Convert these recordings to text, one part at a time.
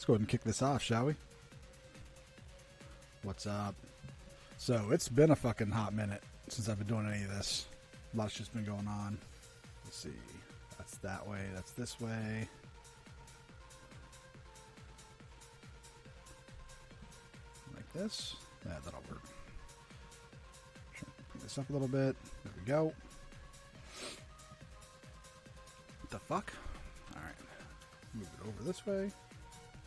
Let's go ahead and kick this off, shall we? What's up? So, it's been a fucking hot minute since I've been doing any of this. A lot's just been going on. Let's see. That's that way. That's this way. Like this. Yeah, that'll work. Bring this up a little bit. There we go. What the fuck? Alright. Move it over this way.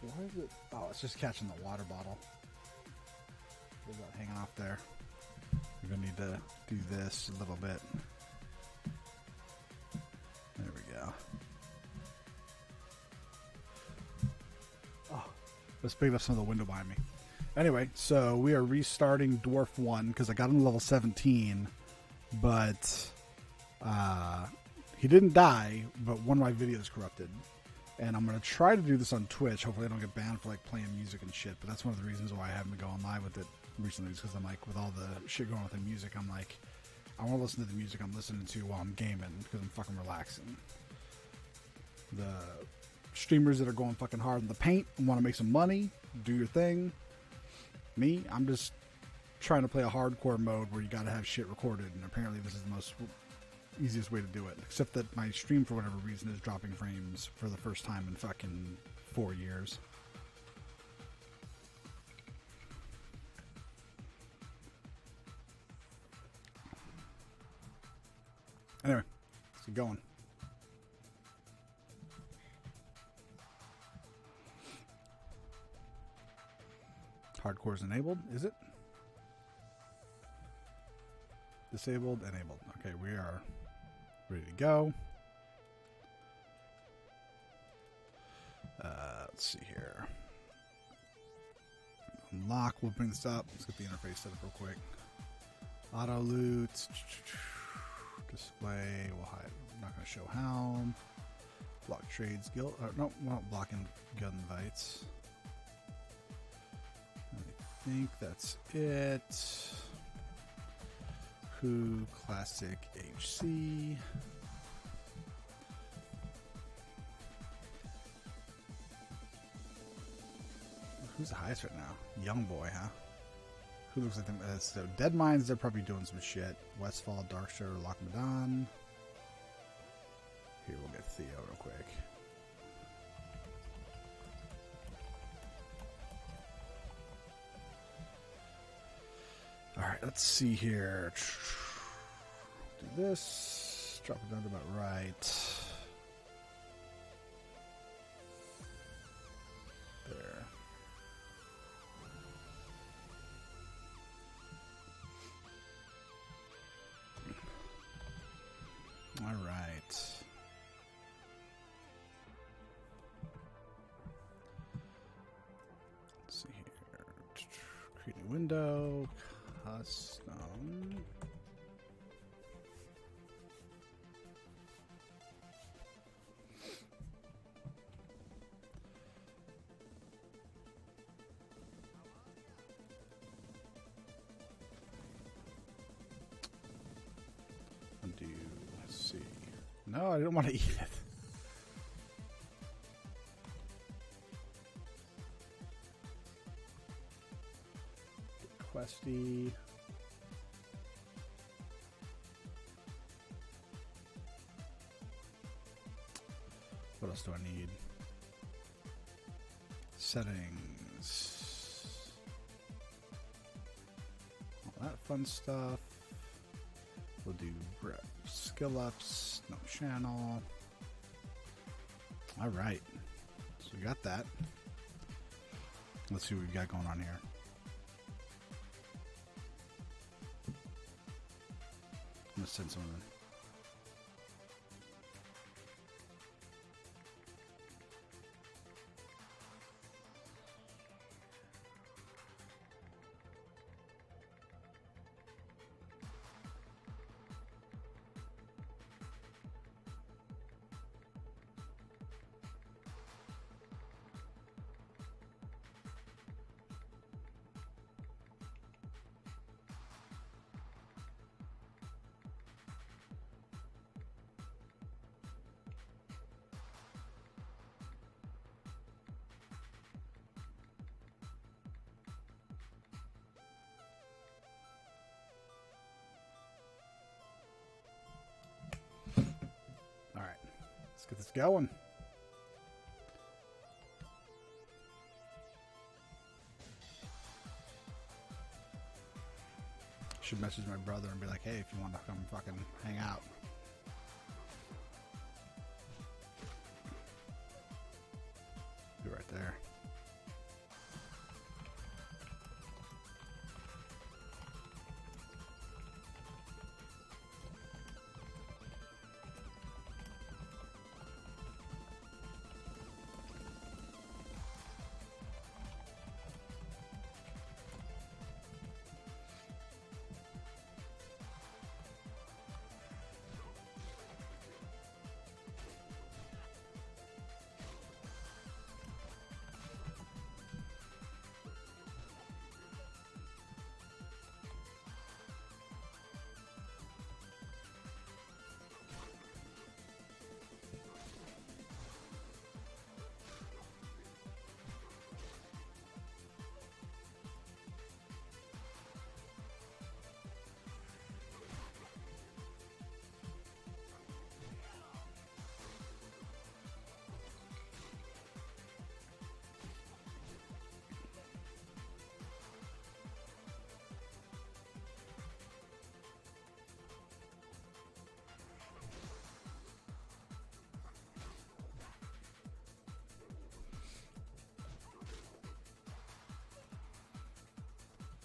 Why is it? Oh, it's just catching the water bottle. There's that hanging off there. We're going to need to do this a little bit. There we go. Oh, let's pick up some of the window behind me. Anyway, so we are restarting Dwarfone because I got him to level 17, but he didn't die, but one of my videos corrupted. And I'm going to try to do this on Twitch. Hopefully I don't get banned for like playing music and shit, but that's one of the reasons why I haven't been going live with it recently, is because I'm like, with all the shit going on with the music, I'm like, I want to listen to the music I'm listening to while I'm gaming because I'm fucking relaxing. The streamers that are going fucking hard in the paint and want to make some money, do your thing. Me, I'm just trying to play a hardcore mode where you got to have shit recorded, and apparently this is the most easiest way to do it. Except that my stream, for whatever reason, is dropping frames for the first time in fucking 4 years. Anyway, let's get going. Hardcore is enabled, is it? Disabled, enabled. Okay, we are ready to go. Let's see here. Unlock, we'll bring this up. Let's get the interface set up real quick. Auto loot. Display, we'll hide. I'm not going to show helm. Block trades, guild. No, we're not blocking gun invites. I think that's it. Who classic HC. Who's the highest right now? Young boy, huh? Who looks like them? So Dead Minds, they're probably doing some shit. Westfall, Darkshadow, Lockmadan. Here, we'll get Theo real quick. Alright, let's see here. Do this. Drop it down to about right. There. All right. Let's see here. Create a window. Custom. Undo. Let's see. No, I don't want to eat it. Questy. What else do I need? Settings. All that fun stuff. We'll do skill ups, no channel. All right. So we got that. Let's see what we've got going on here. I'm going to send some of them. Get this going. Should message my brother and be like, hey, if you want to come fucking hang out. Be right there.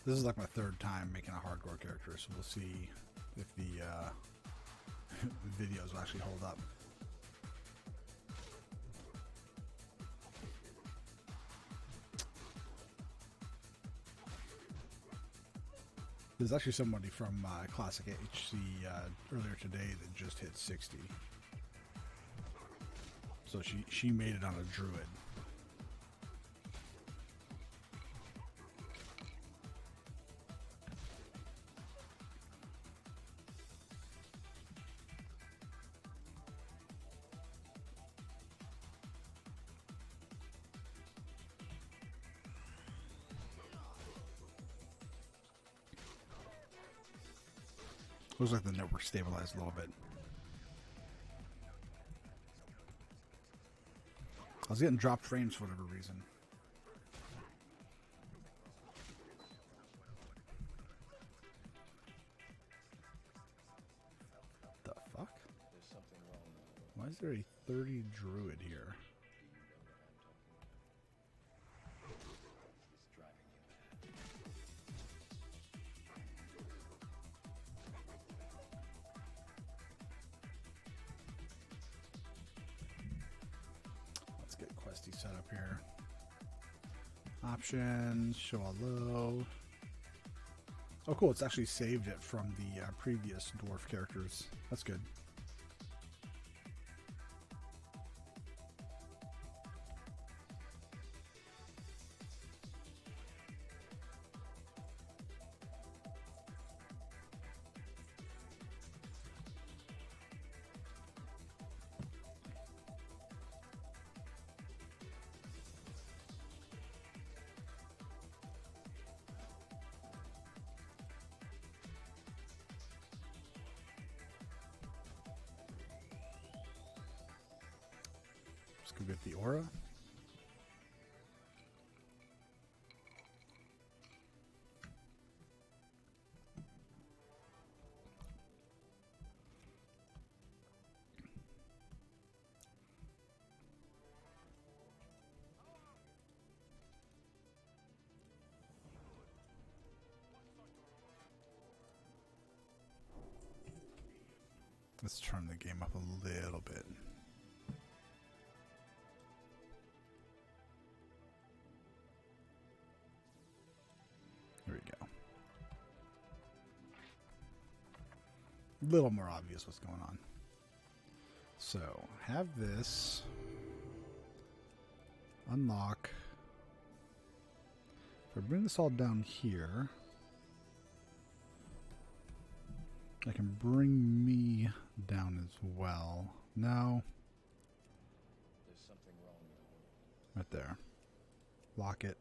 This is like my third time making a hardcore character, so we'll see if the videos will actually hold up. There's actually somebody from Classic HC earlier today that just hit 60. So she made it on a druid. Looks like the network stabilized a little bit. I was getting dropped frames for whatever reason. The fuck? Why is there a 30 druid here? Questy setup here. Options, show all low. Oh cool, it's actually saved it from the previous dwarf characters. That's good. Let's go get the aura. Let's turn the game up a little bit. There we go. A little more obvious what's going on. So, have this unlock. If I bring this all down here, I can bring me down as well. No. There's something wrong. Right there. Lock it.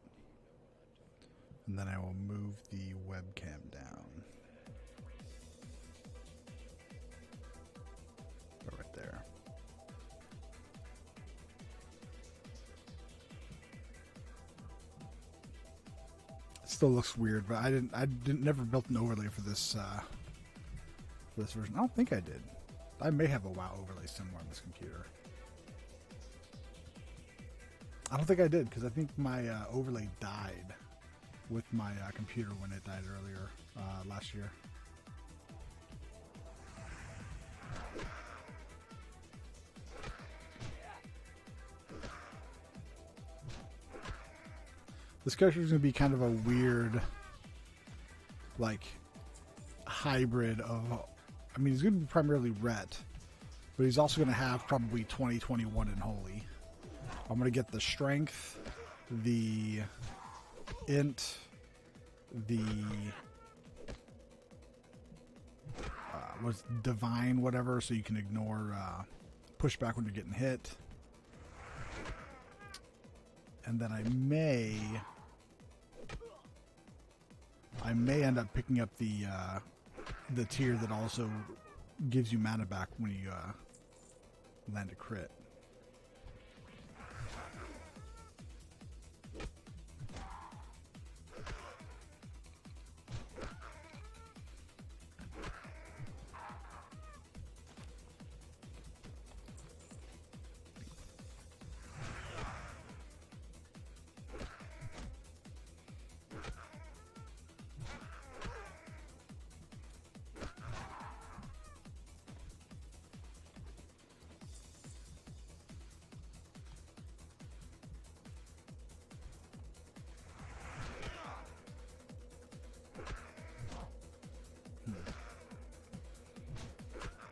And then I will move the webcam down. Right there. Still looks weird, but I didn't never built an overlay for this version. I don't think I did. I may have a WoW overlay somewhere on this computer. I don't think I did, because I think my overlay died with my computer when it died earlier last year. This character is going to be kind of a weird, like, hybrid of... I mean, he's going to be primarily Ret, but he's also going to have probably 2021 in Holy. I'm going to get the Strength, the Int, the... was Divine, whatever, so you can ignore pushback when you're getting hit. And then I may end up picking up the tier that also gives you mana back when you land a crit.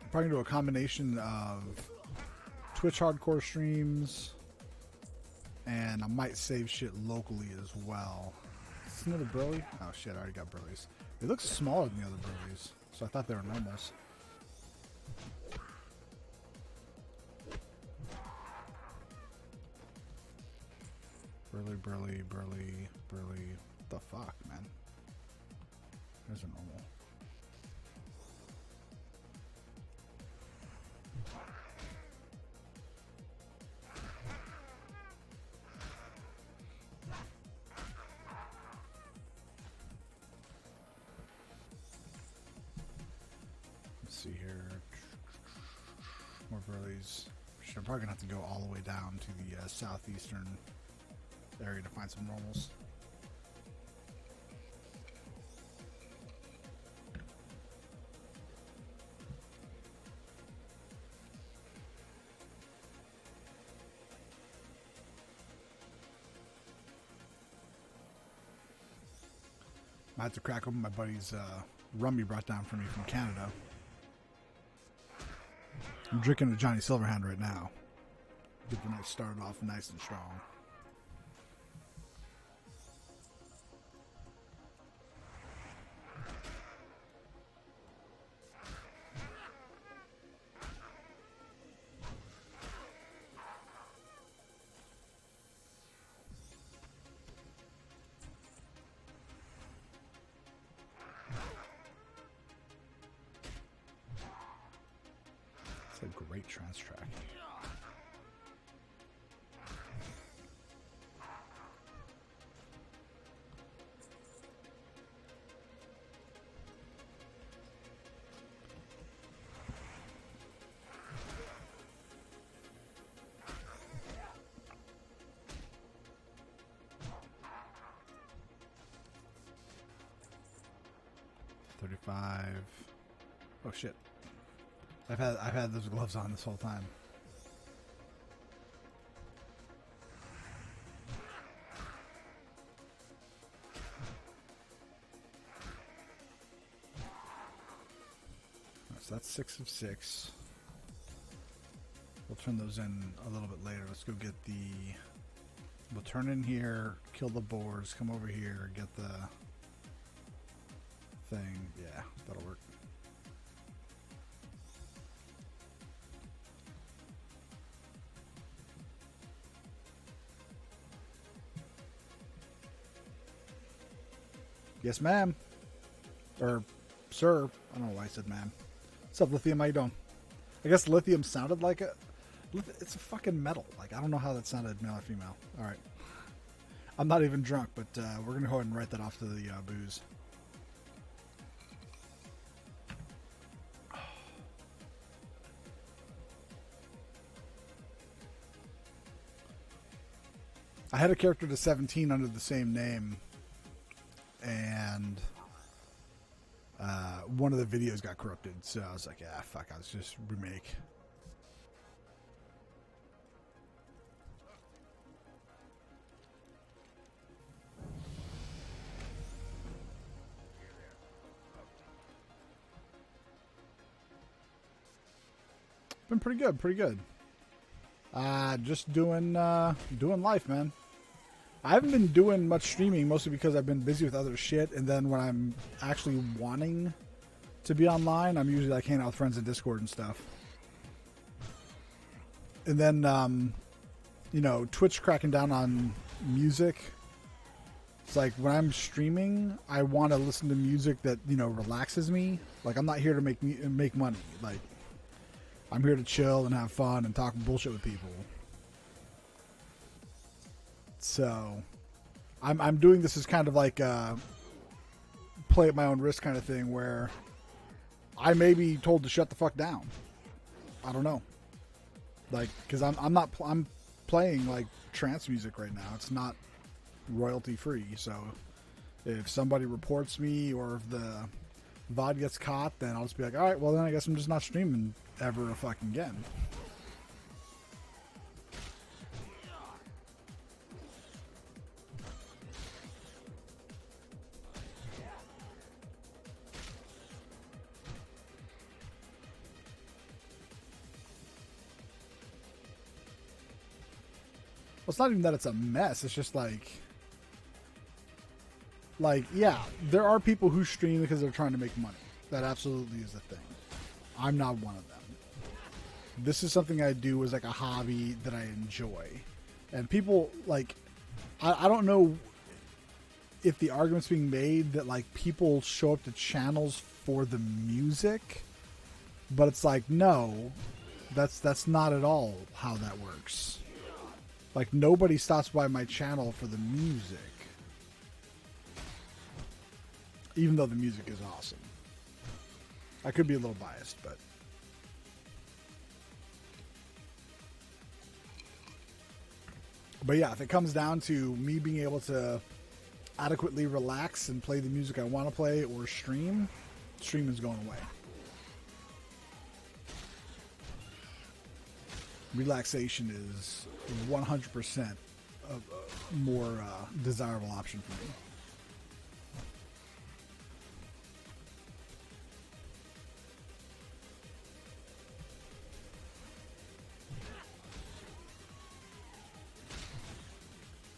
Probably do a combination of Twitch hardcore streams, and I might save shit locally as well. Is this another Burly? Oh shit, I already got Burlies. It looks smaller than the other Burlies, so I thought they were normals. Burly. What the fuck, man? There's a normal. See here, more Burlies. I'm probably gonna have to go all the way down to the southeastern area to find some normals. I had to crack open my buddy's rum he brought down for me from Canada. I'm drinking a Johnny Silverhand right now. Get the night started off nice and strong. It's a great trance track. Oh shit. I've had those gloves on this whole time. So that's 6 of 6. We'll turn those in a little bit later. Let's go get the... We'll turn in here, kill the boars, come over here, get the thing. Yeah, that'll work. Yes, ma'am. Or, sir. I don't know why I said ma'am. What's up, Lithium? How you doing? I guess Lithium sounded like a... It's a fucking metal. Like, I don't know how that sounded, male or female. Alright. I'm not even drunk, but we're going to go ahead and write that off to the booze. I had a character to 17 under the same name, and one of the videos got corrupted, so I was like, yeah, fuck, I'll just remake. Been pretty good, pretty good. Just doing life, man. I haven't been doing much streaming, mostly because I've been busy with other shit, and then when I'm actually wanting to be online, I'm usually like hanging out with friends in Discord and stuff. And then, you know, Twitch cracking down on music. It's like when I'm streaming, I want to listen to music that, you know, relaxes me. Like, I'm not here to make money. Like, I'm here to chill and have fun and talk bullshit with people. So, I'm doing this as kind of like a play at my own risk kind of thing, where I may be told to shut the fuck down. I don't know. Like, because I'm playing like trance music right now. It's not royalty free. So, if somebody reports me or if the VOD gets caught, then I'll just be like, all right, well then I guess I'm just not streaming ever fucking again. Well, it's not even that it's a mess. It's just like, yeah, there are people who stream because they're trying to make money. That absolutely is a thing. I'm not one of them. This is something I do as like a hobby that I enjoy. And people, like, I don't know if the argument's being made that like people show up to channels for the music, but it's like, no, that's not at all how that works. Like, nobody stops by my channel for the music. Even though the music is awesome. I could be a little biased, but... But yeah, if it comes down to me being able to adequately relax and play the music I want to play or stream, streaming's going away. Relaxation is 100% a more desirable option for me.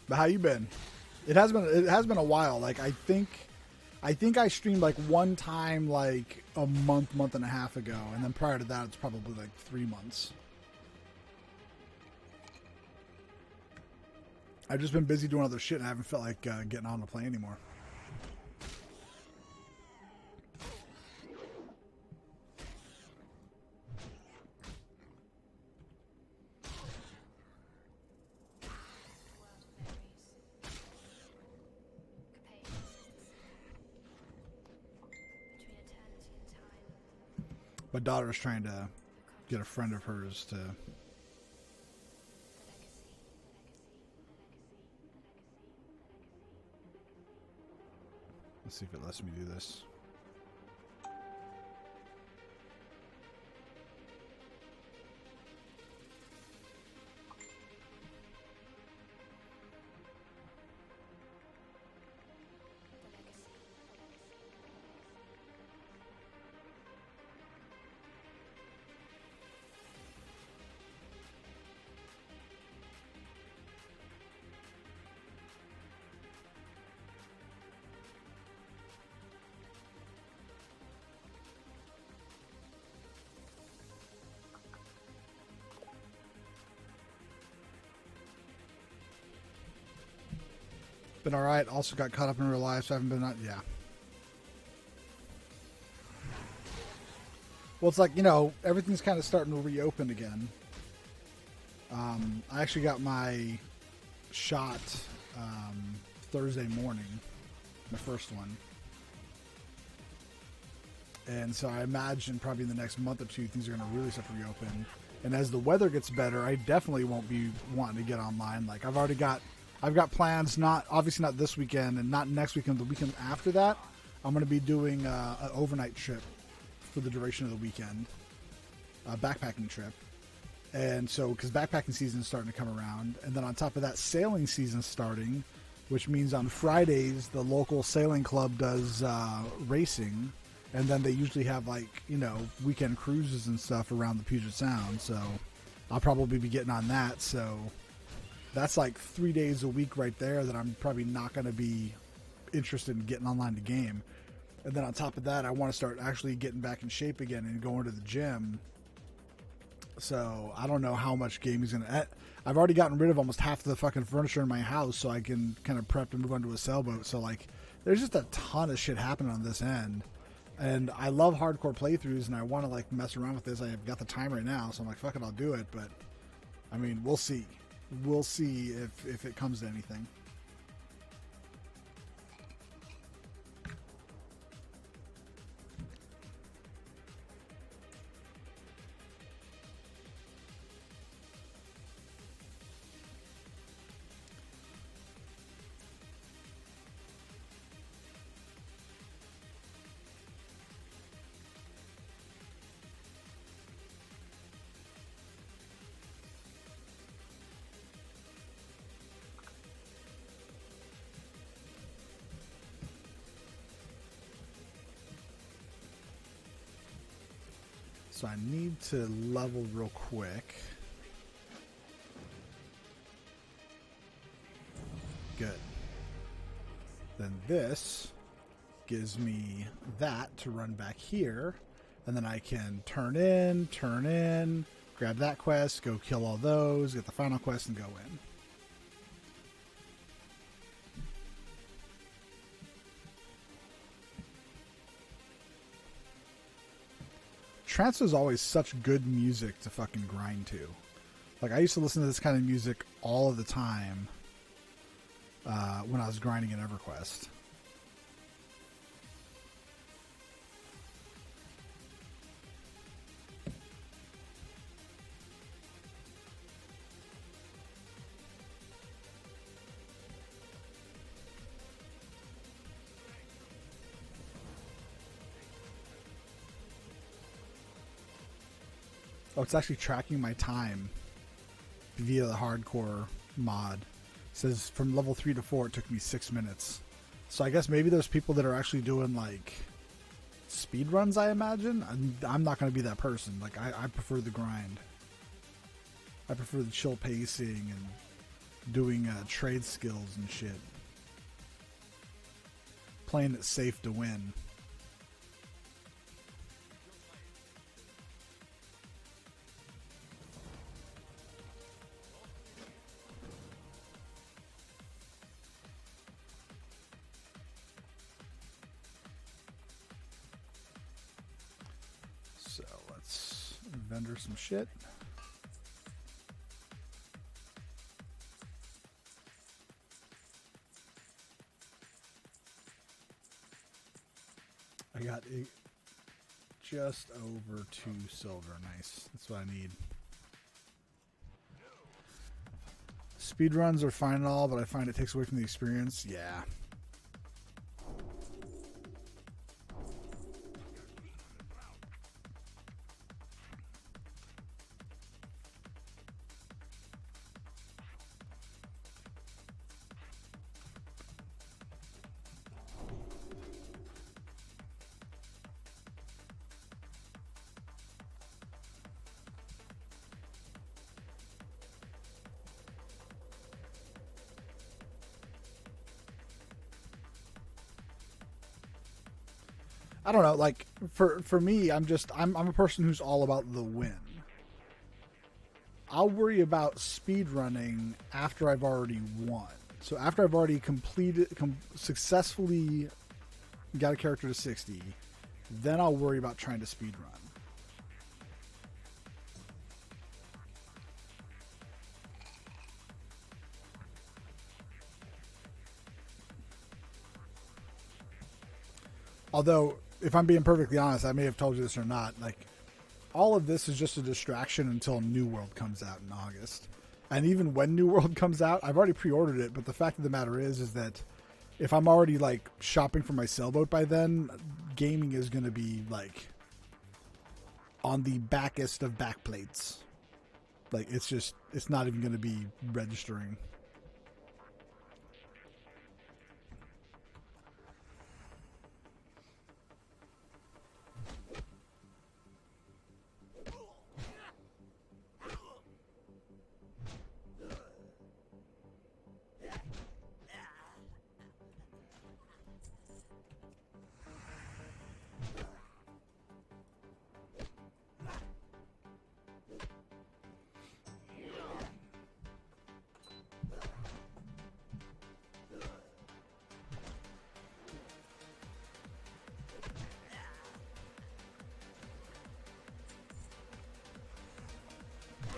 But how you been? It has been a while. Like, I think I streamed like one time like a month and a half ago, and then prior to that it's probably like 3 months. I've just been busy doing other shit, and I haven't felt like getting on the plane anymore. My daughter's trying to get a friend of hers to... Let's see if it lets me do this. Been alright. Also got caught up in real life, so I haven't been... Yeah. Well, it's like, you know, everything's kind of starting to reopen again. I actually got my shot Thursday morning, the first one. And so I imagine probably in the next month or two, things are going to really start to reopen. And as the weather gets better, I definitely won't be wanting to get online. Like I've got plans, obviously not this weekend and not next weekend, the weekend after that. I'm going to be doing an overnight trip for the duration of the weekend, a backpacking trip. And so, because backpacking season is starting to come around, and then on top of that, sailing season starting, which means on Fridays the local sailing club does racing, and then they usually have weekend cruises and stuff around the Puget Sound. So I'll probably be getting on that. So that's like 3 days a week right there that I'm probably not going to be interested in getting online to game. And then on top of that, I want to start actually getting back in shape again and going to the gym. So I don't know how much gaming's going to... I've already gotten rid of almost half the fucking furniture in my house so I can kind of prep to move on to a sailboat. So there's just a ton of shit happening on this end. And I love hardcore playthroughs and I want to mess around with this. I've got the time right now, so I'm like, fuck it, I'll do it. But I mean, we'll see. We'll see if it comes to anything. So I need to level real quick. Good. Then this gives me that to run back here. And then I can turn in, grab that quest, go kill all those, get the final quest, and go in. Trance was always such good music to fucking grind to. Like, I used to listen to this kind of music all of the time when I was grinding in EverQuest. Oh, it's actually tracking my time via the hardcore mod. It says from level 3 to 4 it took me 6 minutes. So I guess maybe there's people that are actually doing speed runs, I imagine. I'm not going to be that person. I prefer the grind. I prefer the chill pacing and doing trade skills and shit. Playing it safe to win. So let's vendor some shit. I got just over 2 silver. Nice. That's what I need. Speedruns are fine and all, but I find it takes away from the experience. Yeah. I don't know, for me, I'm a person who's all about the win. I'll worry about speed running after I've already won. So after I've already successfully got a character to 60, then I'll worry about trying to speed run. Although, if I'm being perfectly honest, I may have told you this or not. Like, all of this is just a distraction until New World comes out in August. And even when New World comes out, I've already pre-ordered it. But the fact of the matter is that if I'm already like shopping for my sailboat by then, gaming is going to be like on the backest of backplates. Like, it's not even going to be registering.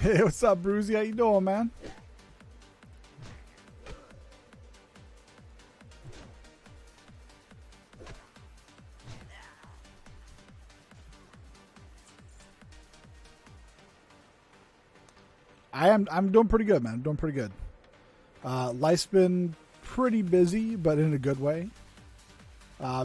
Hey, what's up, Bruzy? How you doing, man? I'm doing pretty good, man. I'm doing pretty good. Life's been pretty busy, but in a good way.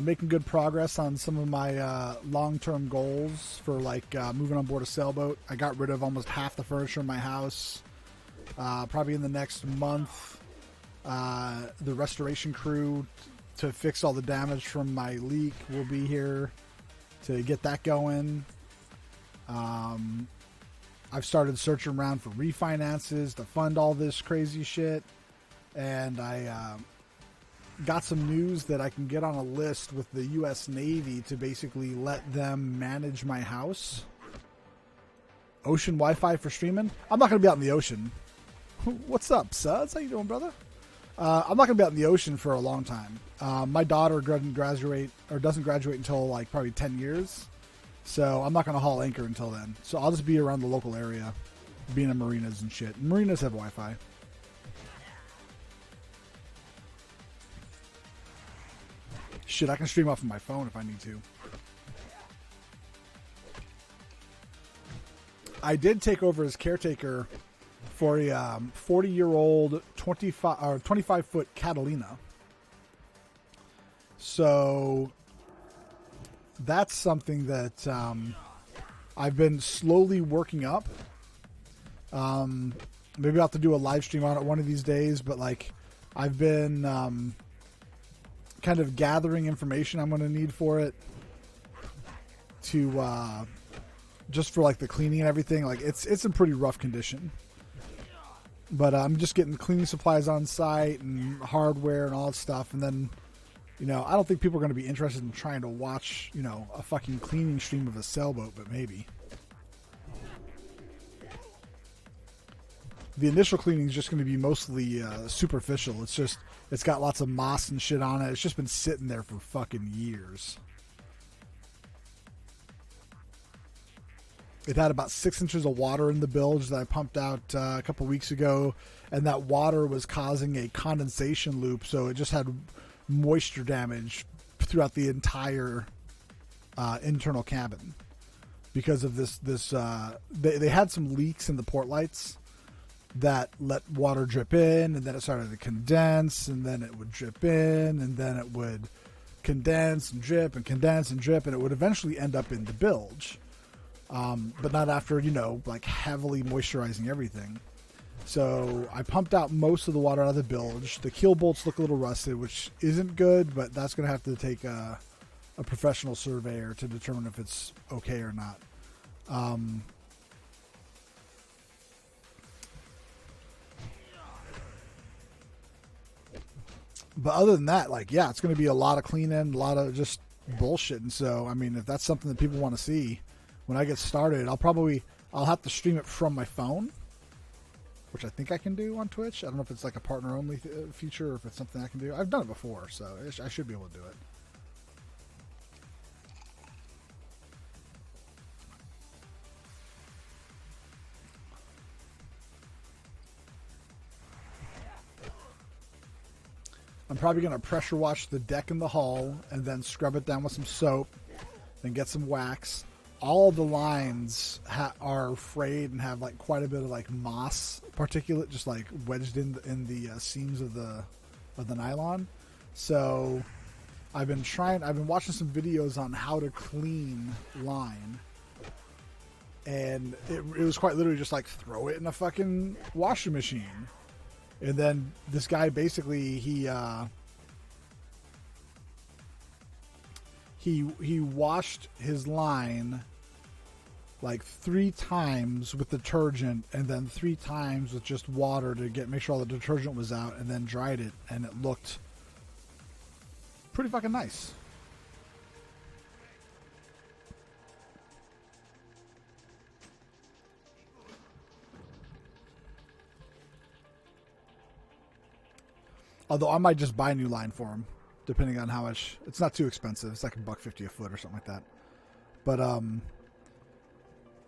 Making good progress on some of my long-term goals for like moving on board a sailboat. I got rid of almost half the furniture in my house. Probably in the next month, the restoration crew to fix all the damage from my leak will be here to get that going. I've started searching around for refinances to fund all this crazy shit. And I got some news that I can get on a list with the U.S. Navy to basically let them manage my house. Ocean Wi-Fi for streaming? I'm not going to be out in the ocean. What's up, Suds? How you doing, brother? I'm not going to be out in the ocean for a long time. My daughter doesn't graduate until like probably 10 years. So I'm not going to haul anchor until then. So I'll just be around the local area, being in marinas and shit. Marinas have Wi-Fi. Shit, I can stream off of my phone if I need to. I did take over as caretaker for a 40-year-old 25-foot Catalina. So that's something that I've been slowly working up. Maybe I'll have to do a live stream on it one of these days, but like I've been kind of gathering information I'm going to need for it to just for like the cleaning and everything. Like it's in pretty rough condition, but I'm just getting cleaning supplies on site and hardware and all that stuff. And then, you know, I don't think people are going to be interested in trying to watch, you know, a fucking cleaning stream of a sailboat, but maybe. The initial cleaning is just going to be mostly superficial. It's got lots of moss and shit on it. It's just been sitting there for fucking years. It had about 6 inches of water in the bilge that I pumped out a couple weeks ago, and that water was causing a condensation loop, so it just had moisture damage throughout the entire internal cabin because of this. They had some leaks in the port lights that let water drip in, and then it started to condense, and then it would drip in, and then it would condense and drip and condense and drip, and it would eventually end up in the bilge. But not after, you know, like heavily moisturizing everything. So I pumped out most of the water out of the bilge. The keel bolts look a little rusted, which isn't good, but that's going to have to take a professional surveyor to determine if it's okay or not. But other than that, like, yeah, it's going to be a lot of cleaning, a lot of just bullshit. And so, I mean, if that's something that people want to see when I get started, I'll have to stream it from my phone, which I think I can do on Twitch. I don't know if it's like a partner only feature or if it's something I can do. I've done it before, so I should be able to do it. I'm probably going to pressure wash the deck in the hall and then scrub it down with some soap, then get some wax. All the lines are frayed and have like quite a bit of like moss particulate just like wedged in the seams of the nylon. So I've been watching some videos on how to clean line, and it was quite literally just like throw it in a fucking washing machine. And then this guy basically he washed his line like 3 times with detergent and then 3 times with just water to make sure all the detergent was out, and then dried it, and it looked pretty fucking nice. Although I might just buy a new line for him, depending on how much. It's not too expensive. It's like $1.50 a foot or something like that. But I'm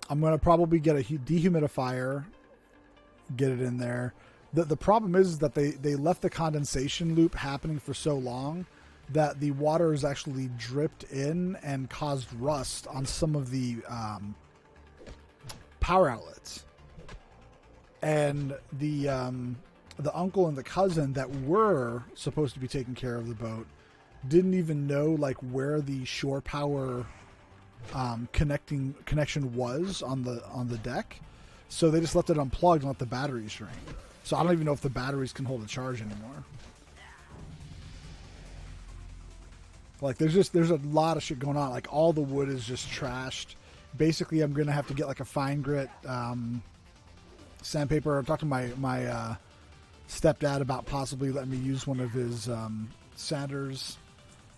gonna probably get a dehumidifier, get it in there. The problem is that they left the condensation loop happening for so long that the water is actually dripped in and caused rust on some of the power outlets. And the uncle and the cousin that were supposed to be taking care of the boat didn't even know like where the shore power connection was on the deck, so they just left it unplugged and let the batteries drain. So I don't even know if the batteries can hold a charge anymore. Like there's a lot of shit going on. Like all the wood is just trashed. Basically, I'm gonna have to get like a fine grit sandpaper. I talked to my stepdad about possibly letting me use one of his sanders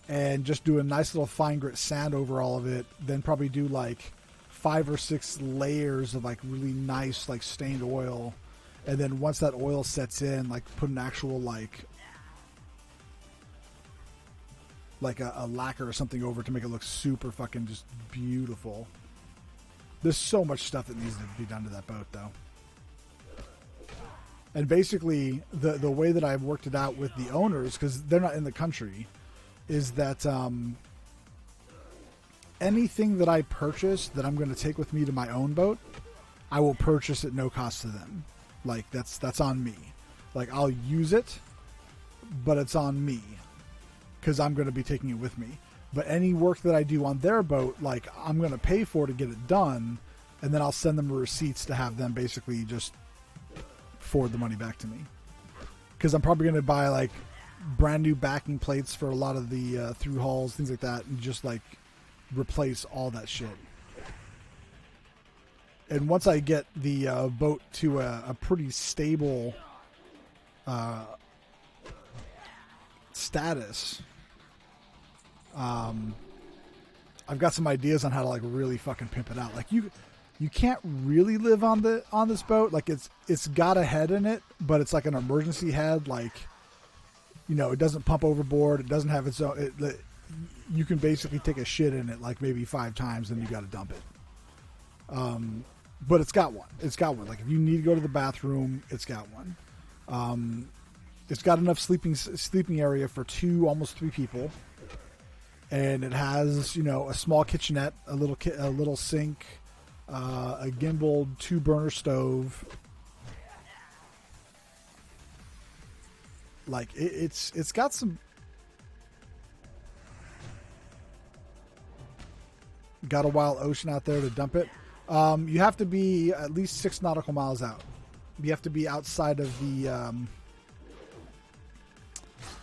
and just do a nice little fine grit sand over all of it. Then probably do like 5 or 6 layers of like really nice like stained oil, and then once that oil sets in, like put an actual like a lacquer or something over to make it look super fucking just beautiful. There's so much stuff that needs to be done to that boat though. And basically the way that I've worked it out with the owners, because they're not in the country, is that anything that I purchase that I'm going to take with me to my own boat, I will purchase at no cost to them. Like that's on me. Like I'll use it, but it's on me because I'm going to be taking it with me. But any work that I do on their boat, like I'm going to pay for to get it done, and then I'll send them receipts to have them basically just forward the money back to me. Because I'm probably going to buy like brand new backing plates for a lot of the through hulls, things like that, and just like replace all that shit. And once I get the boat to a pretty stable status, I've got some ideas on how to like really fucking pimp it out. Like you can't really live on this boat. Like it's got a head in it, but it's like an emergency head. Like, you know, it doesn't pump overboard. It doesn't have its own. You can basically take a shit in it like maybe 5 times, and you got to dump it. But it's got one. It's got one. Like if you need to go to the bathroom, it's got one. It's got enough sleeping area for 2, almost 3 people. And it has, you know, a small kitchenette, a little sink, a gimbaled 2-burner stove. Like it's got some. Got a wild ocean out there to dump it. You have to be at least 6 nautical miles out. You have to be outside of the.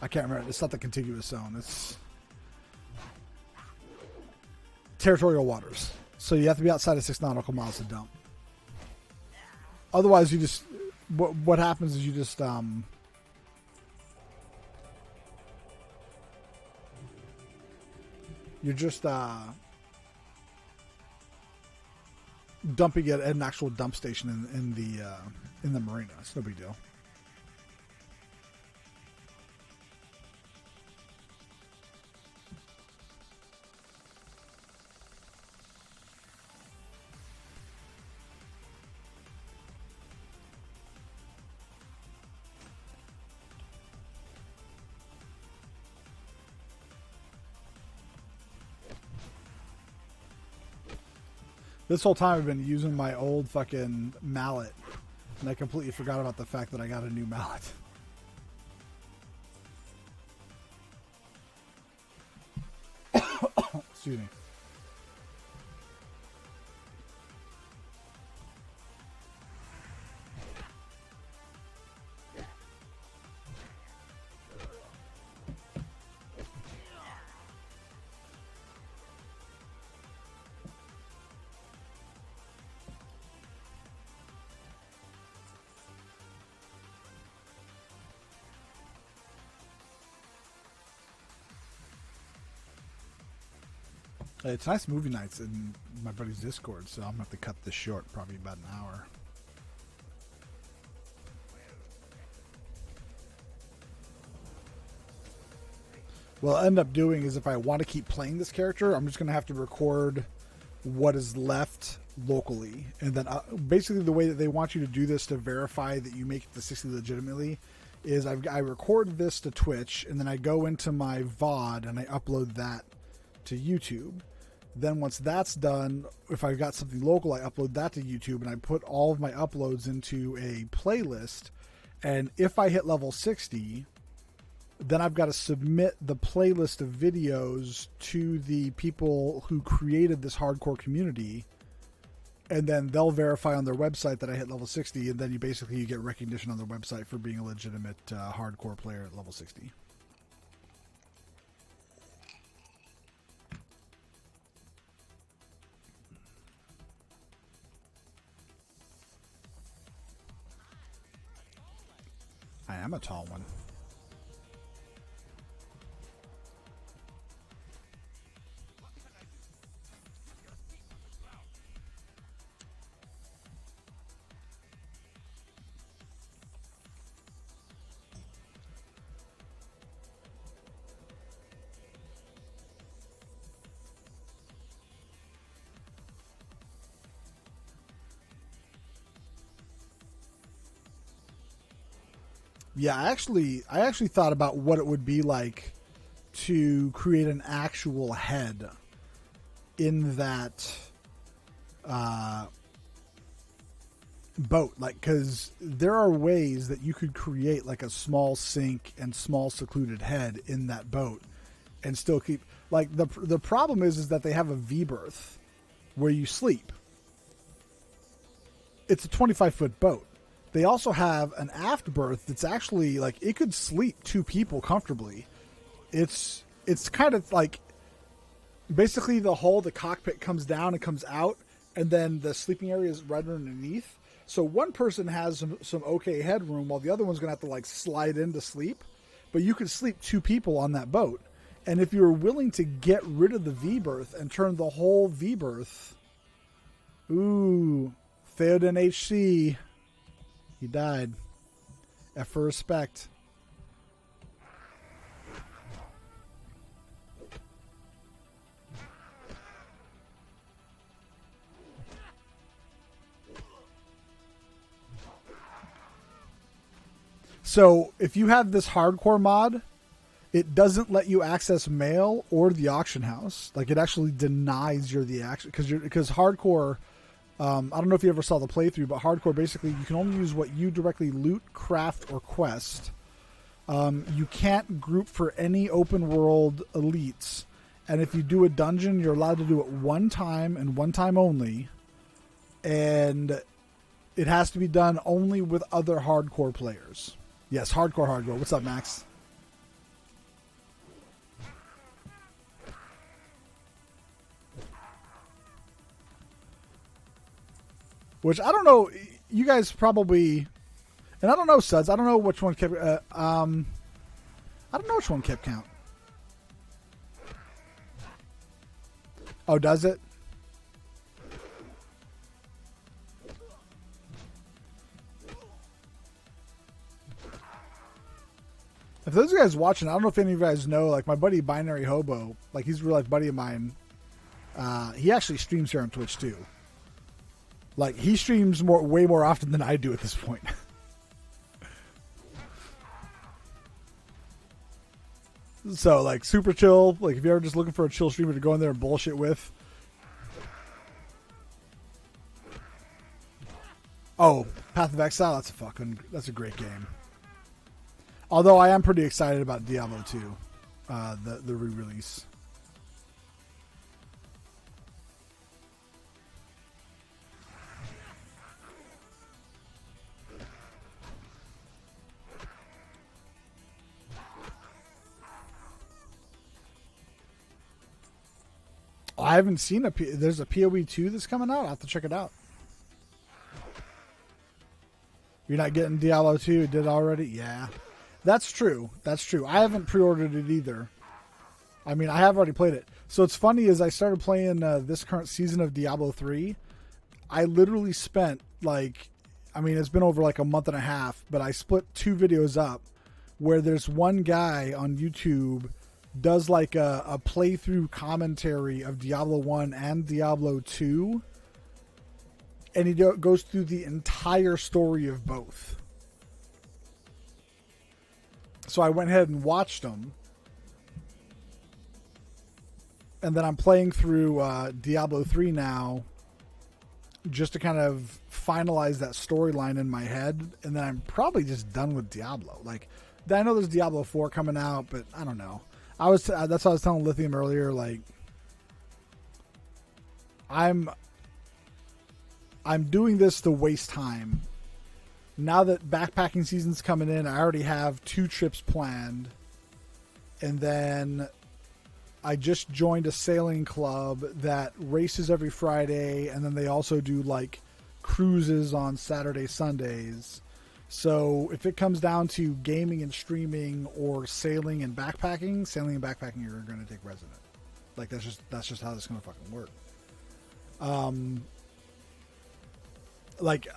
I can't remember. It's not the contiguous zone. It's territorial waters. So you have to be outside of 6 nautical miles to dump. Otherwise, you just what happens is you just you're just dumping it at an actual dump station in the marina. It's no big deal. This whole time I've been using my old fucking mallet, and I completely forgot about the fact that I got a new mallet. Excuse me. It's nice movie nights in my buddy's Discord, so I'm going to have to cut this short, probably about an hour. What I'll end up doing is if I want to keep playing this character, I'm just going to have to record what is left locally. And then basically the way that they want you to do this to verify that you make it to 60 legitimately is I record this to Twitch, and then I go into my VOD and I upload that to YouTube. Then once that's done, if I've got something local, I upload that to YouTube, and I put all of my uploads into a playlist. And if I hit level 60, then I've got to submit the playlist of videos to the people who created this hardcore community, and then they'll verify on their website that I hit level 60, and then you get recognition on their website for being a legitimate hardcore player at level 60. I am a tall one. Yeah, I actually thought about what it would be like to create an actual head in that boat, like, because there are ways that you could create like a small sink and small secluded head in that boat and still keep, like, the problem is that they have a V berth where you sleep. It's a 25-foot boat. They also have an aft berth that's actually, like, it could sleep 2 people comfortably. It's kind of like, basically the cockpit comes down and comes out, and then the sleeping area is right underneath. So one person has some okay headroom while the other one's going to have to, like, slide in to sleep. But you could sleep 2 people on that boat. And if you were willing to get rid of the V berth and turn the whole V berth... Ooh, Theoden HC... He died. F for respect. So, if you have this hardcore mod, it doesn't let you access mail or the auction house. Like, it actually denies you're the action, because hardcore... I don't know if you ever saw the playthrough, but hardcore, basically, you can only use what you directly loot, craft, or quest. You can't group for any open world elites. And if you do a dungeon, you're allowed to do it one time and one time only. And it has to be done only with other hardcore players. Yes, hardcore. What's up, Max? Which, I don't know, you guys probably, and I don't know, Suds, I don't know which one kept, I don't know which one kept count. Oh, does it? If those guys watching, I don't know if any of you guys know, like, my buddy Binary Hobo, like, he's a real life buddy of mine, he actually streams here on Twitch, too. Like, he streams way more often than I do at this point. So, like, super chill. Like, if you're ever just looking for a chill streamer to go in there and bullshit with. Oh, Path of Exile. That's a great game. Although I am pretty excited about Diablo 2, the re-release. I haven't seen there's a PoE 2 that's coming out. I'll have to check it out. You're not getting Diablo 2? It did already? Yeah. That's true. That's true. I haven't pre-ordered it either. I mean, I have already played it. So it's funny, as I started playing this current season of Diablo 3, I literally spent it's been over like a month and a half, but I split 2 videos up where there's one guy on YouTube does like a playthrough commentary of Diablo 1 and Diablo 2, and he goes through the entire story of both. So I went ahead and watched them, and then I'm playing through Diablo 3 now just to kind of finalize that storyline in my head, and then I'm probably just done with Diablo. Like, I know there's Diablo 4 coming out, but I don't know. That's what I was telling Lithium earlier. Like, I'm doing this to waste time. Now that backpacking season's coming in, I already have 2 trips planned, and then I just joined a sailing club that races every Friday, and then they also do like cruises on Saturday, Sundays. So if it comes down to gaming and streaming or sailing and backpacking are going to take precedent. Like, that's just how this is going to fucking work. Like,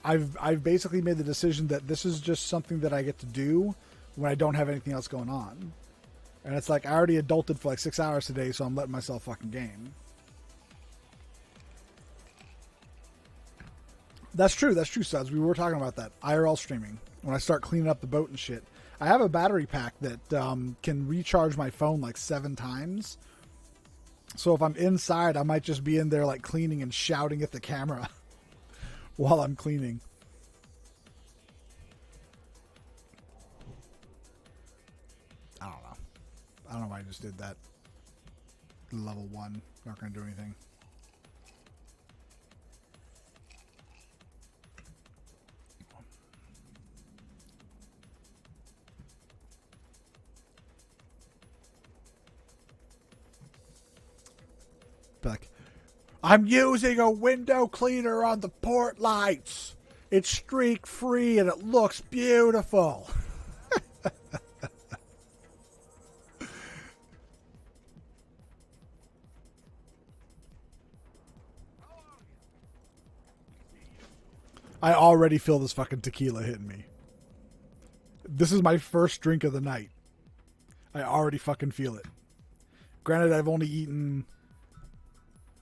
I've basically made the decision that this is just something that I get to do when I don't have anything else going on. And it's like, I already adulted for like 6 hours today, so I'm letting myself fucking game. That's true, Suds. We were talking about that. IRL streaming. When I start cleaning up the boat and shit. I have a battery pack that can recharge my phone like 7 times. So if I'm inside, I might just be in there like cleaning and shouting at the camera while I'm cleaning. I don't know why I just did that. Level 1. Not going to do anything. Like, I'm using a window cleaner on the port lights. It's streak free and it looks beautiful. I already feel this fucking tequila hitting me. This is my first drink of the night. I already fucking feel it. Granted, I've only eaten...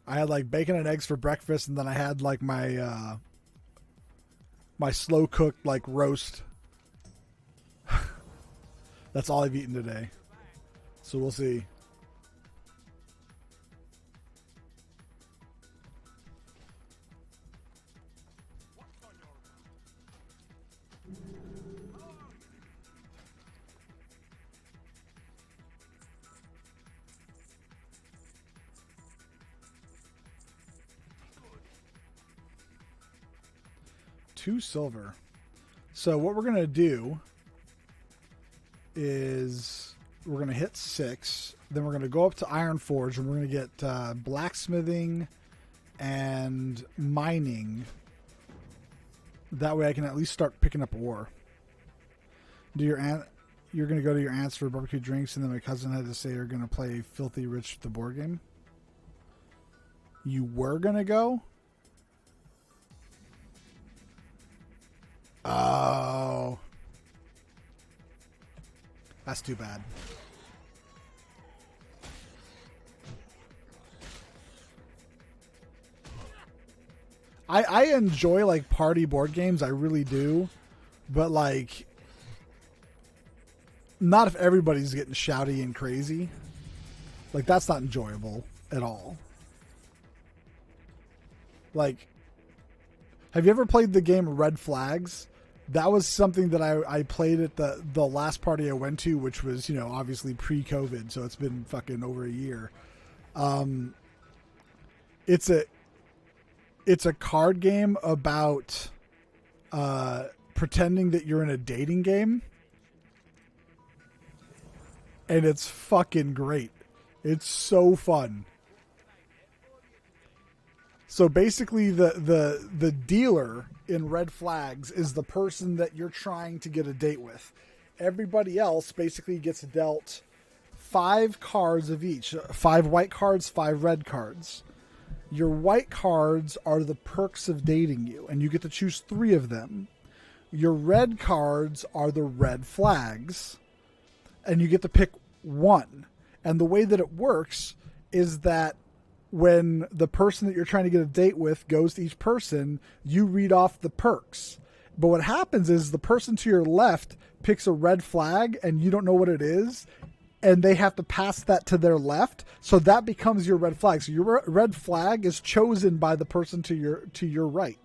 I had like bacon and eggs for breakfast, and then I had like my my slow cooked like roast. That's all I've eaten today. So we'll see. $2 silver. So what we're going to do is we're going to hit 6. Then we're going to go up to Iron Forge, and we're going to get blacksmithing and mining. That way I can at least start picking up ore. You're going to go to your aunt's for barbecue drinks, and then my cousin had to say you're going to play Filthy Rich, the board game. You were going to go? Oh. That's too bad. I enjoy like party board games, I really do. But like, not if everybody's getting shouty and crazy. Like, that's not enjoyable at all. Like, Have you ever played the game Red Flags? That was something that I played at the last party I went to, which was, you know, obviously pre-COVID, so it's been fucking over a year. It's a card game about pretending that you're in a dating game, and it's fucking great. It's so fun. So basically, the dealer in Red Flags is the person that you're trying to get a date with. Everybody else basically gets dealt 5 cards of each. 5 white cards, 5 red cards. Your white cards are the perks of dating you, and you get to choose 3 of them. Your red cards are the red flags, and you get to pick 1. And the way that it works is that when the person that you're trying to get a date with goes to each person, you read off the perks. But what happens is the person to your left picks a red flag and you don't know what it is, and they have to pass that to their left. So that becomes your red flag. So your red flag is chosen by the person to your right.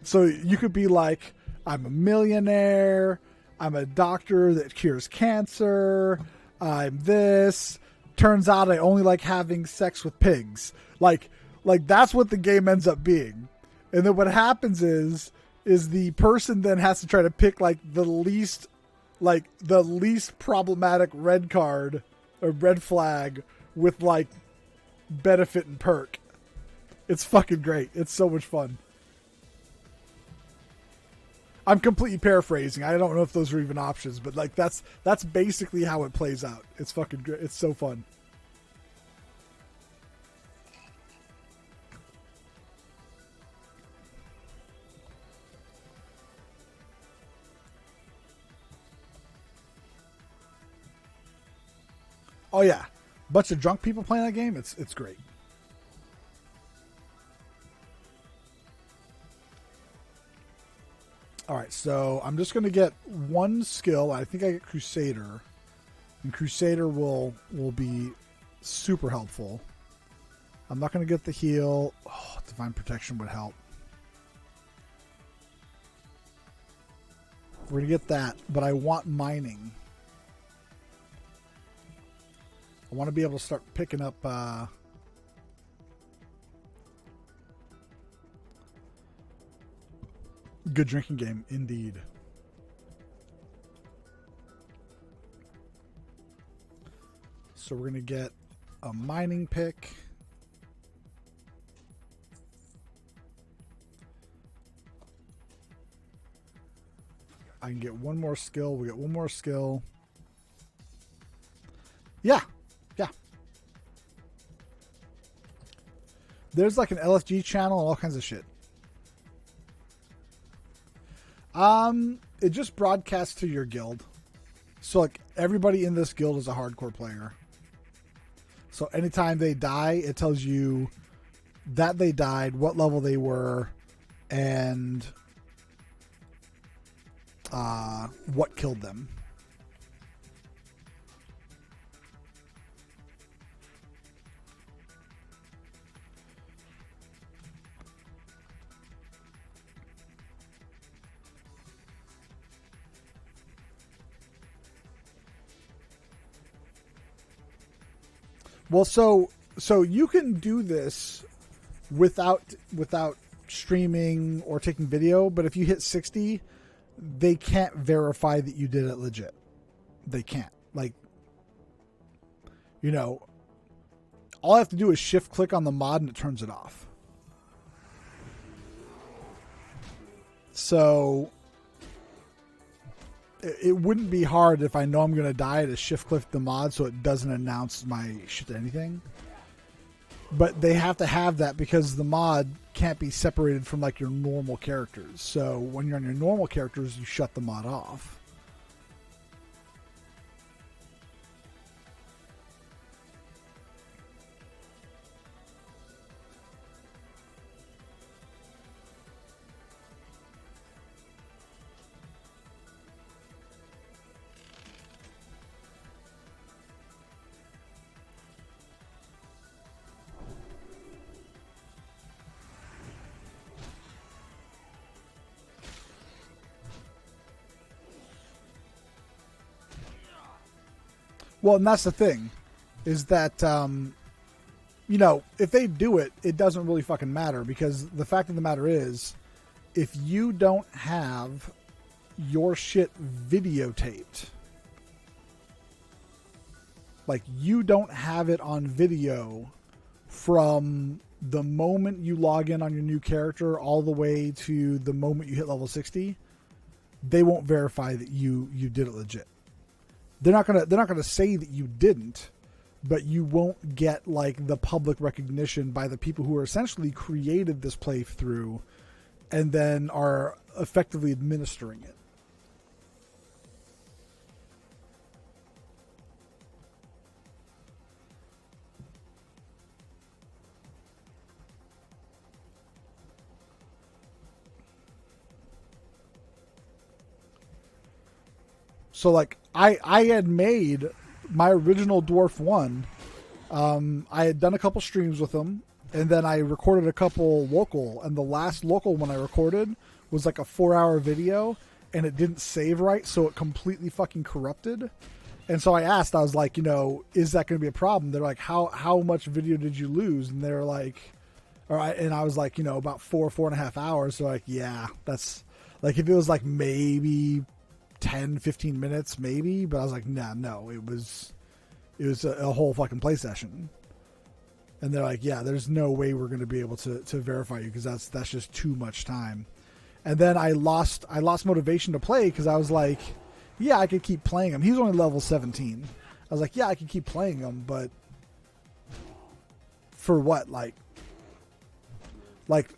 So you could be like, I'm a millionaire, I'm a doctor that cures cancer, I'm this. Turns out I only like having sex with pigs. Like that's what the game ends up being. And then what happens is the person then has to try to pick the least problematic red card or red flag with benefit and perk. It's fucking great. It's so much fun. I'm completely paraphrasing. I don't know if those are even options, but that's basically how it plays out. It's fucking great. It's so fun. Oh yeah, bunch of drunk people playing that game. It's great. All right, so I'm just going to get 1 skill. I think I get Crusader, and Crusader will be super helpful. I'm not going to get the heal. Oh, Divine Protection would help. We're going to get that, but I want mining. I want to be able to start picking up good drinking game, indeed. So we're going to get a mining pick. I can get 1 more skill. We get 1 more skill. Yeah. Yeah. There's an LFG channel and all kinds of shit. It just broadcasts to your guild. So everybody in this guild is a hardcore player. So anytime they die, it tells you that they died, what level they were, and what killed them. Well, so you can do this without streaming or taking video, but if you hit 60, they can't verify that you did it legit. They can't. All I have to do is shift click on the mod and it turns it off. So it wouldn't be hard if I know I'm going to die to shift click the mod so it doesn't announce my shit to anything. But they have to have that because the mod can't be separated from your normal characters. So when you're on your normal characters, you shut the mod off. Well, and that's the thing, is that, you know, if they do it, it doesn't really fucking matter, because the fact of the matter is, if you don't have your shit videotaped, like, you don't have it on video from the moment you log in on your new character all the way to the moment you hit level 60, they won't verify that you did it legit. They're not gonna say that you didn't, but you won't get like the public recognition by the people who are essentially created this playthrough and then are effectively administering it. So like I had made my original Dwarfone. I had done a couple streams with him, and then I recorded a couple local, and the last local one I recorded was like a 4-hour video, and it didn't save right, so it completely fucking corrupted. And so I asked, I was like, you know, is that going to be a problem? They're like, how much video did you lose? And they're like, all right. And I was like, you know, about 4.5 hours. So like, yeah, that's like, if it was like maybe 10, 15 minutes, maybe, but I was like, nah, no, it was a whole fucking play session. And they're like, yeah, there's no way we're going to be able to verify you, because that's just too much time. And then I lost motivation to play, because I was like, yeah, I could keep playing him. He was only level 17. I was like, yeah, I could keep playing him, but for what? Like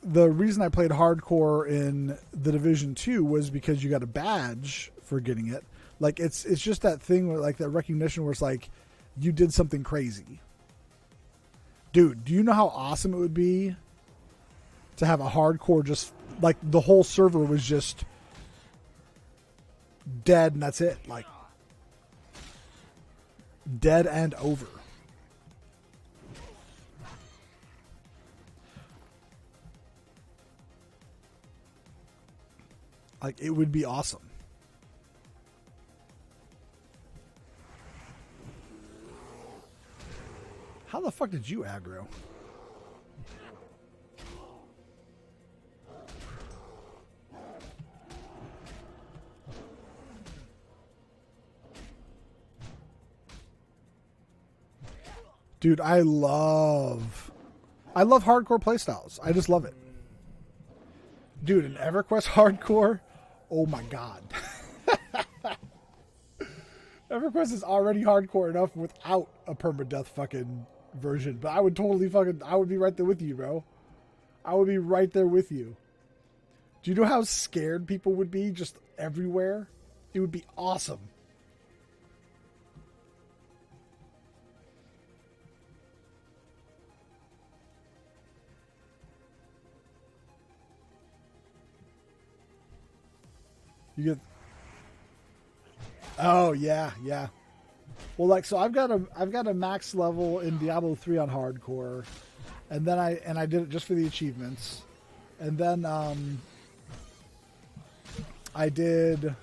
the reason I played hardcore in the Division 2 was because you got a badge for getting it. Like it's just that thing where, like, that recognition where it's like you did something crazy. Dude, do you know how awesome it would be to have a hardcore, just like the whole server was just dead and that's it, like dead and over. Like, it would be awesome. How the fuck did you aggro? Dude, I love hardcore playstyles. I just love it. Dude, in EverQuest hardcore, oh my god. EverQuest is already hardcore enough without a permadeath fucking version, but I would totally I would be right there with you, bro. I would be right there with you. Do you know how scared people would be just everywhere? It would be awesome. You get. Oh yeah, yeah. Well, like, so I've got a max level in Diablo 3 on hardcore, and then I did it just for the achievements, and then I did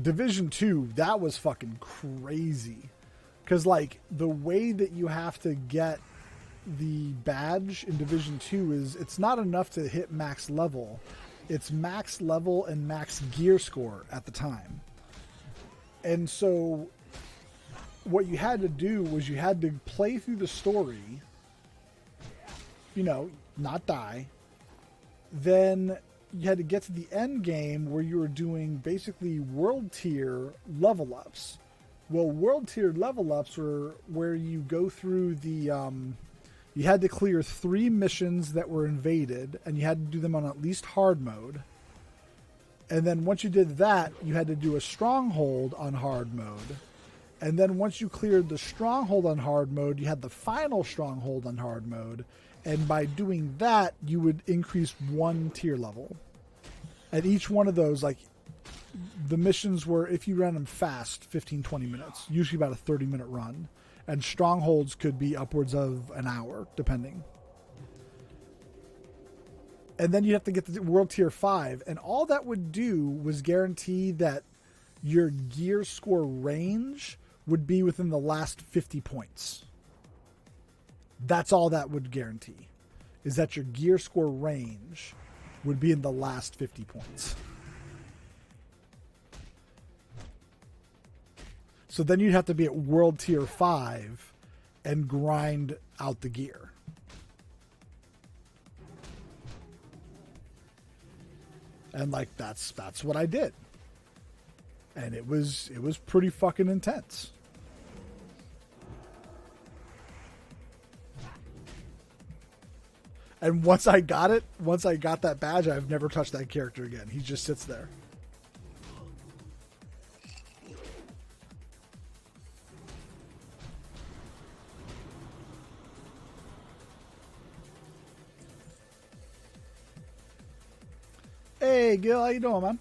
Division 2. That was fucking crazy, because like the way that you have to get the badge in Division 2 is, it's not enough to hit max level. It's max level and max gear score at the time. And so what you had to do was you had to play through the story, you know, not die. Then you had to get to the end game where you were doing basically world tier level ups. Well, world tier level ups were where you go through the you had to clear 3 missions that were invaded, and you had to do them on at least hard mode. And then once you did that, you had to do a stronghold on hard mode. And then once you cleared the stronghold on hard mode, you had the final stronghold on hard mode. And by doing that, you would increase 1 tier level. And each one of those, like, the missions were, if you ran them fast, 15, 20 minutes. Usually about a 30-minute run. And strongholds could be upwards of an hour, depending. And then you have to get to World Tier 5. And all that would do was guarantee that your gear score range would be within the last 50 points. That's all that would guarantee, is that your gear score range would be in the last 50 points. So then you'd have to be at World Tier 5 and grind out the gear. And like that's what I did. And it was pretty fucking intense. And once I got that badge, I've never touched that character again. He just sits there. Hey, Gil, how you doing, man?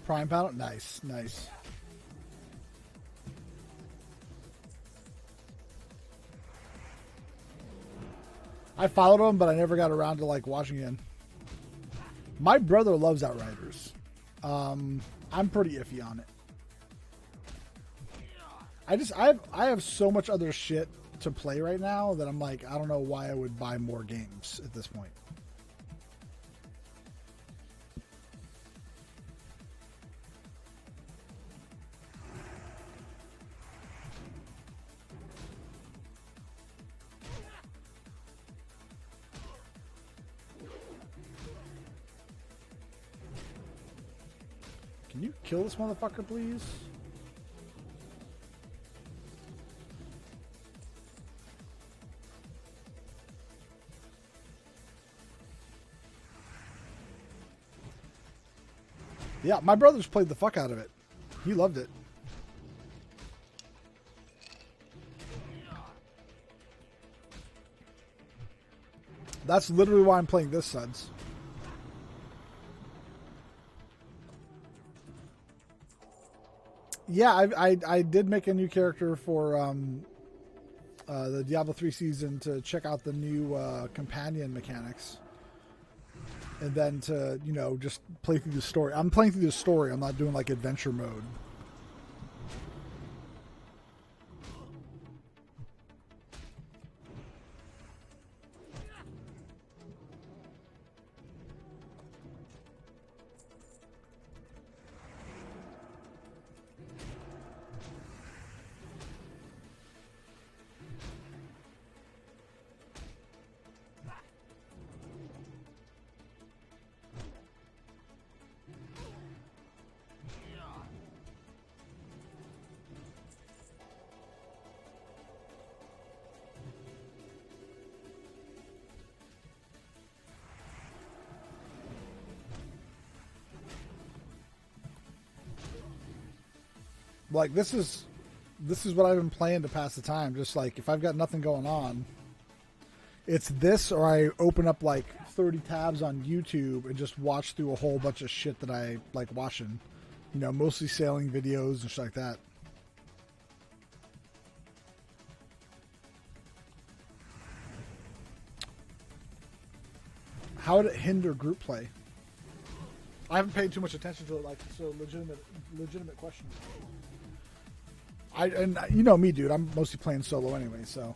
Prime panel? Nice, nice. I followed him, but I never got around to like watching it. My brother loves Outriders. I'm pretty iffy on it. I have so much other shit to play right now that I'm like, I don't know why I would buy more games at this point. Can you kill this motherfucker, please? Yeah, my brother's played the fuck out of it. He loved it. That's literally why I'm playing this, Suds. Yeah, I did make a new character for the Diablo 3 season to check out the new companion mechanics. And then to, you know, just play through the story. I'm playing through the story. I'm not doing like adventure mode. Like this is what I've been playing to pass the time. Just like if I've got nothing going on, it's this, or I open up like 30 tabs on YouTube and just watch through a whole bunch of shit that I like watching. You know, mostly sailing videos and shit like that. How would it hinder group play? I haven't paid too much attention to it. Like, it's a legitimate question. And you know me, dude. I'm mostly playing solo anyway, so.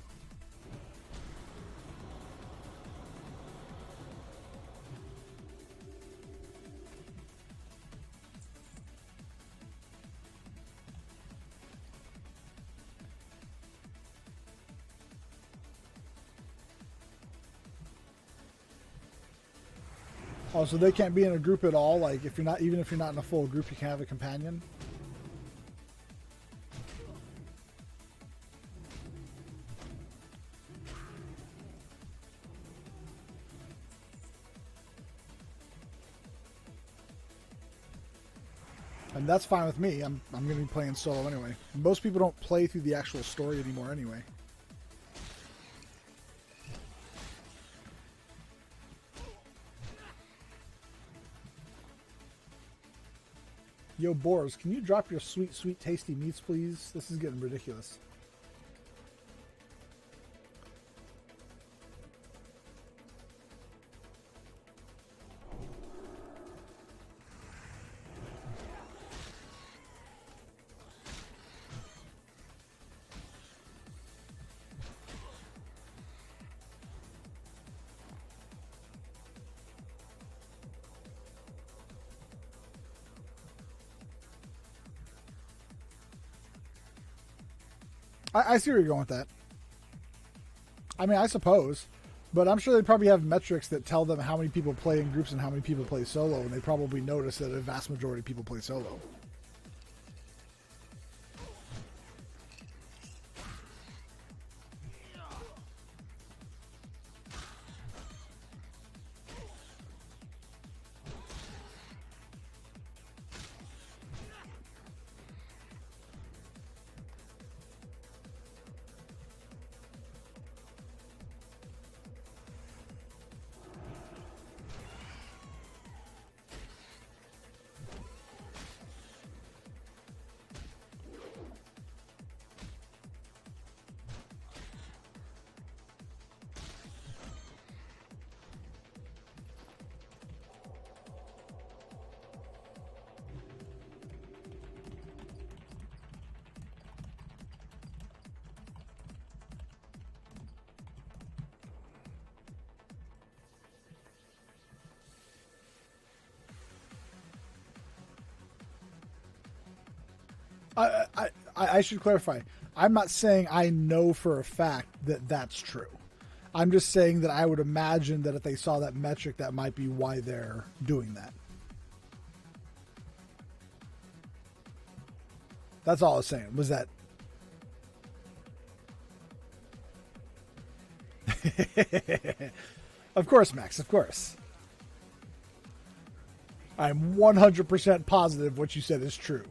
Oh, so they can't be in a group at all? Like, if you're not, even if you're not in a full group, you can have a companion? And that's fine with me. I'm going to be playing solo anyway. Most people don't play through the actual story anymore anyway. Yo, Boars, can you drop your sweet, sweet, tasty meats, please? This is getting ridiculous. I see where you're going with that. I mean, I suppose. But I'm sure they probably have metrics that tell them how many people play in groups and how many people play solo, and they probably notice that a vast majority of people play solo. I should clarify. I'm not saying I know for a fact that that's true. I'm just saying that I would imagine that if they saw that metric, that might be why they're doing that. That's all I was saying, was that... Of course, Max, of course. I'm 100% positive what you said is true.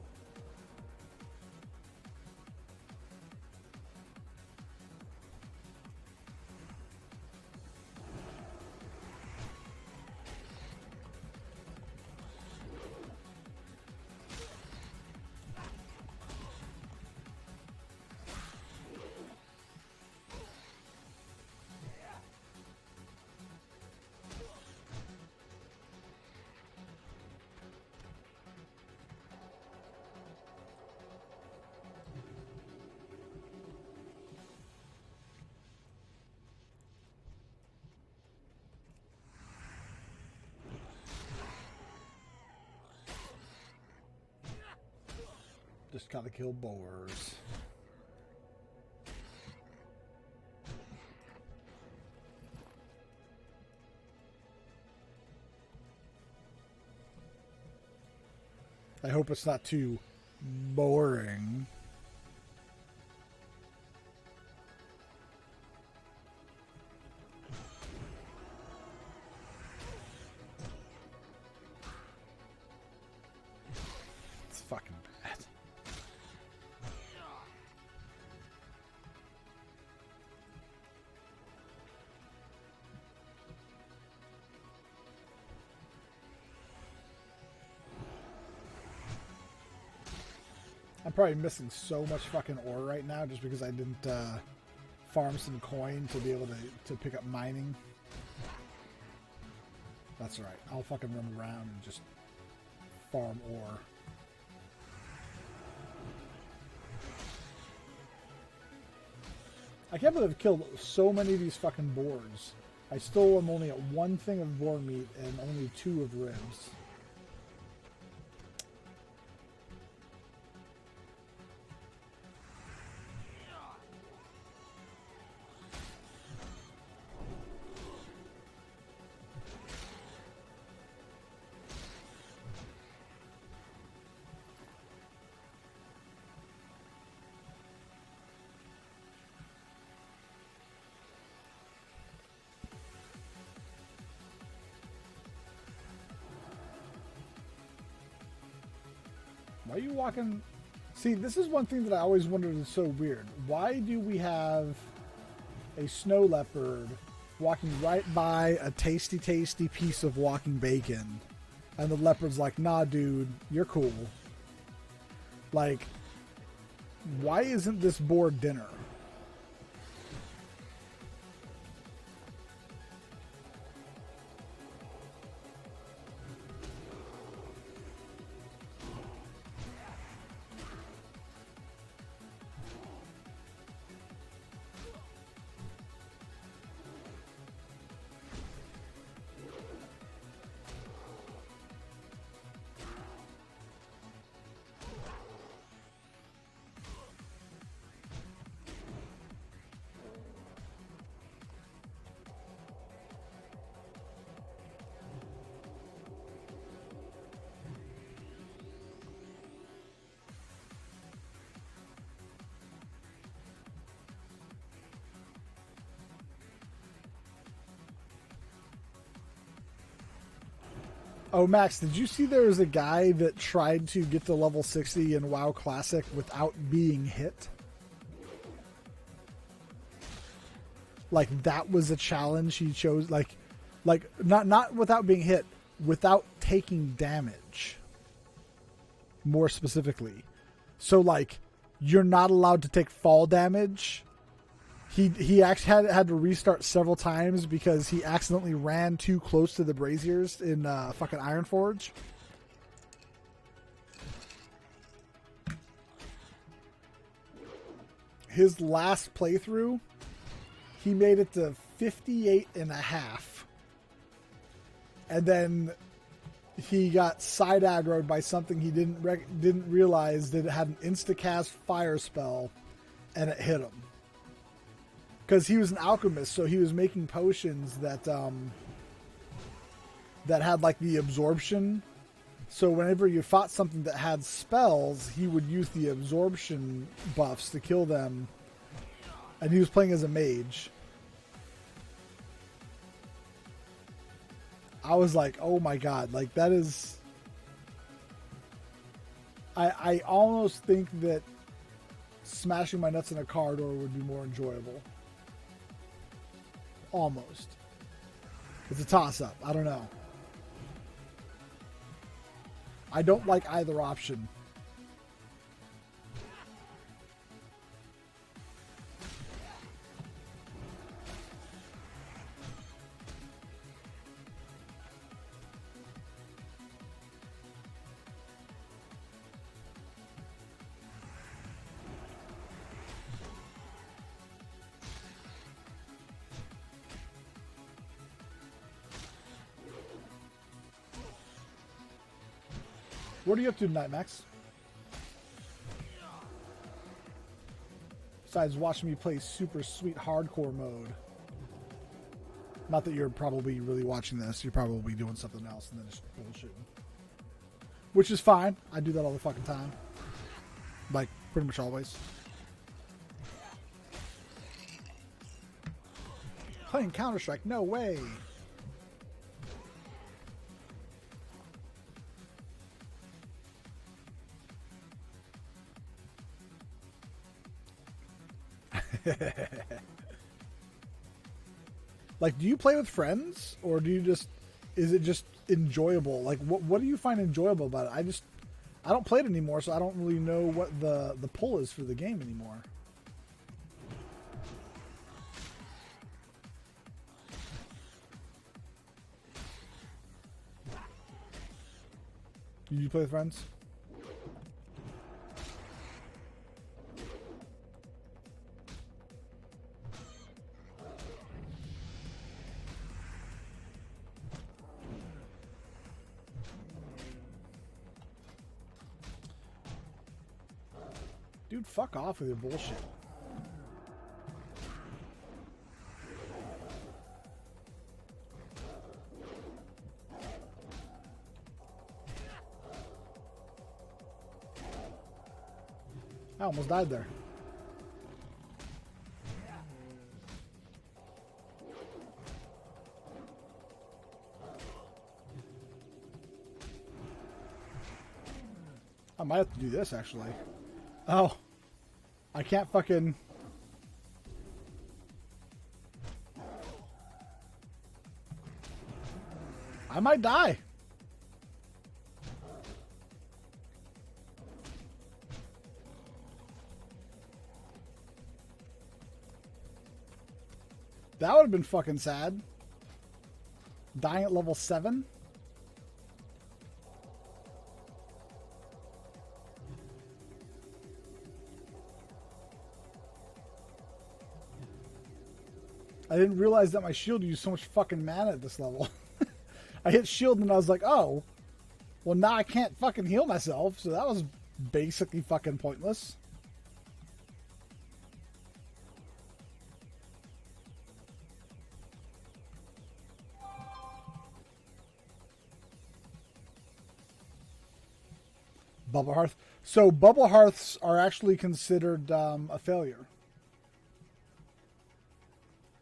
Just gotta kill boars. I hope it's not too boring. It's fucking bad. I'm probably missing so much fucking ore right now just because I didn't farm some coin to be able to pick up mining. That's alright. I'll fucking run around and just farm ore. I can't believe I've killed so many of these fucking boars. I still am only at one thing of boar meat and only 2 of ribs. Why are you walking? See, this is one thing that I always wondered is so weird. Why do we have a snow leopard walking right by a tasty, tasty piece of walking bacon, and the leopard's like, nah, dude, you're cool. Like, why isn't this boar dinner? Oh, Max, did you see there was a guy that tried to get to level 60 in WoW Classic without being hit? Like, that was a challenge he chose. Like not without being hit, without taking damage. More specifically. So, like, you're not allowed to take fall damage. He actually had to restart several times because he accidentally ran too close to the braziers in fucking Ironforge. His last playthrough, he made it to 58.5. And then he got side aggroed by something he didn't realize that it had an insta-cast fire spell, and it hit him. Because he was an alchemist, so he was making potions that that had like the absorption. So whenever you fought something that had spells, he would use the absorption buffs to kill them. And he was playing as a mage. I was like, oh my god, like that is... I almost think that smashing my nuts in a car door would be more enjoyable. Almost. It's a toss-up. I don't know. I don't like either option. What are you up to tonight, Max? Besides watching me play super sweet hardcore mode. Not that you're probably really watching this. You're probably doing something else and then just bullshitting. Which is fine. I do that all the fucking time. Like, pretty much always. Playing Counter-Strike? No way! Like, do you play with friends, or do you just, is it just enjoyable? Like, what do you find enjoyable about it? I don't play it anymore, so I don't really know what the pull is for the game anymore. Do you play with friends? Dude, fuck off with your bullshit. I almost died there. I might have to do this, actually. Oh. I can't fucking... I might die. That would have been fucking sad. Dying at level 7? I didn't realize that my shield used so much fucking mana at this level. I hit shield and I was like, oh, well now I can't fucking heal myself, so that was basically fucking pointless. Bubble Hearth. So Bubble Hearths are actually considered a failure.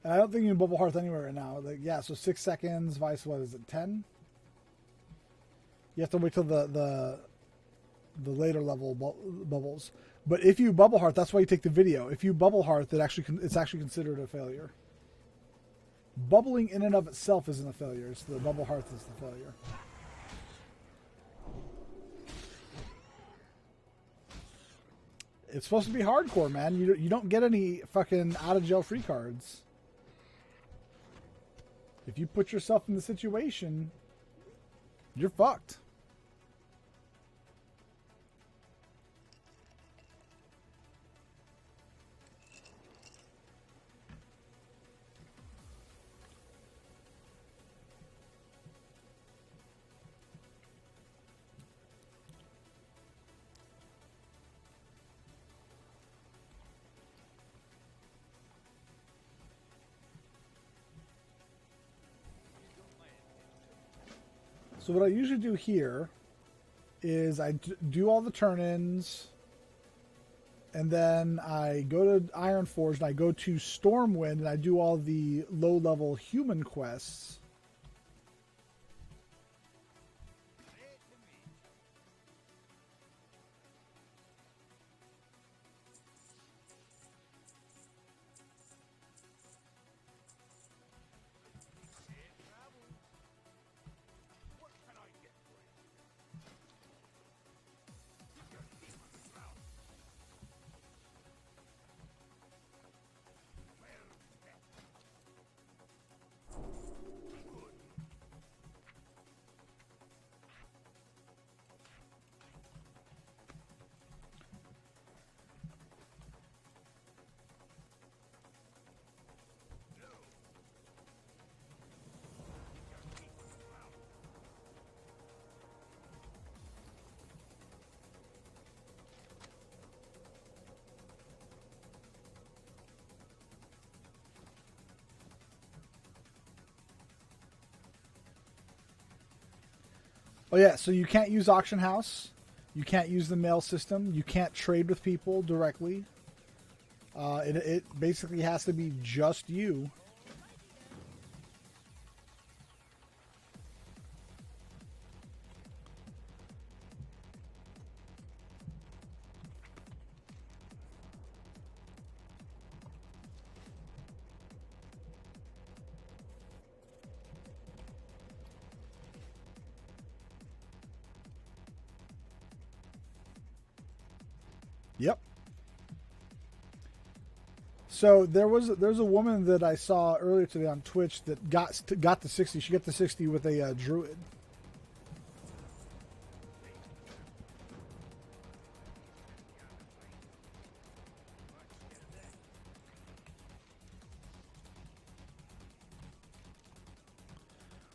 And I don't think you can Bubble Hearth anywhere right now. Like, yeah, so 6 seconds, Vice, what is it, 10? You have to wait till the later level bubbles. But if you Bubble Hearth, that's why you take the video. If you Bubble Hearth, it's actually considered a failure. Bubbling in and of itself isn't a failure. It's the Bubble Hearth is the failure. It's supposed to be hardcore, man. You don't get any fucking out of jail free cards. If you put yourself in the situation, you're fucked. So what I usually do here is I do all the turn-ins, and then I go to Ironforge, and I go to Stormwind, and I do all the low-level human quests. Oh yeah, so you can't use Auction House. You can't use the mail system. You can't trade with people directly. It basically has to be just you. Yep. So there's a woman that I saw earlier today on Twitch that got the 60. She got the 60 with a druid.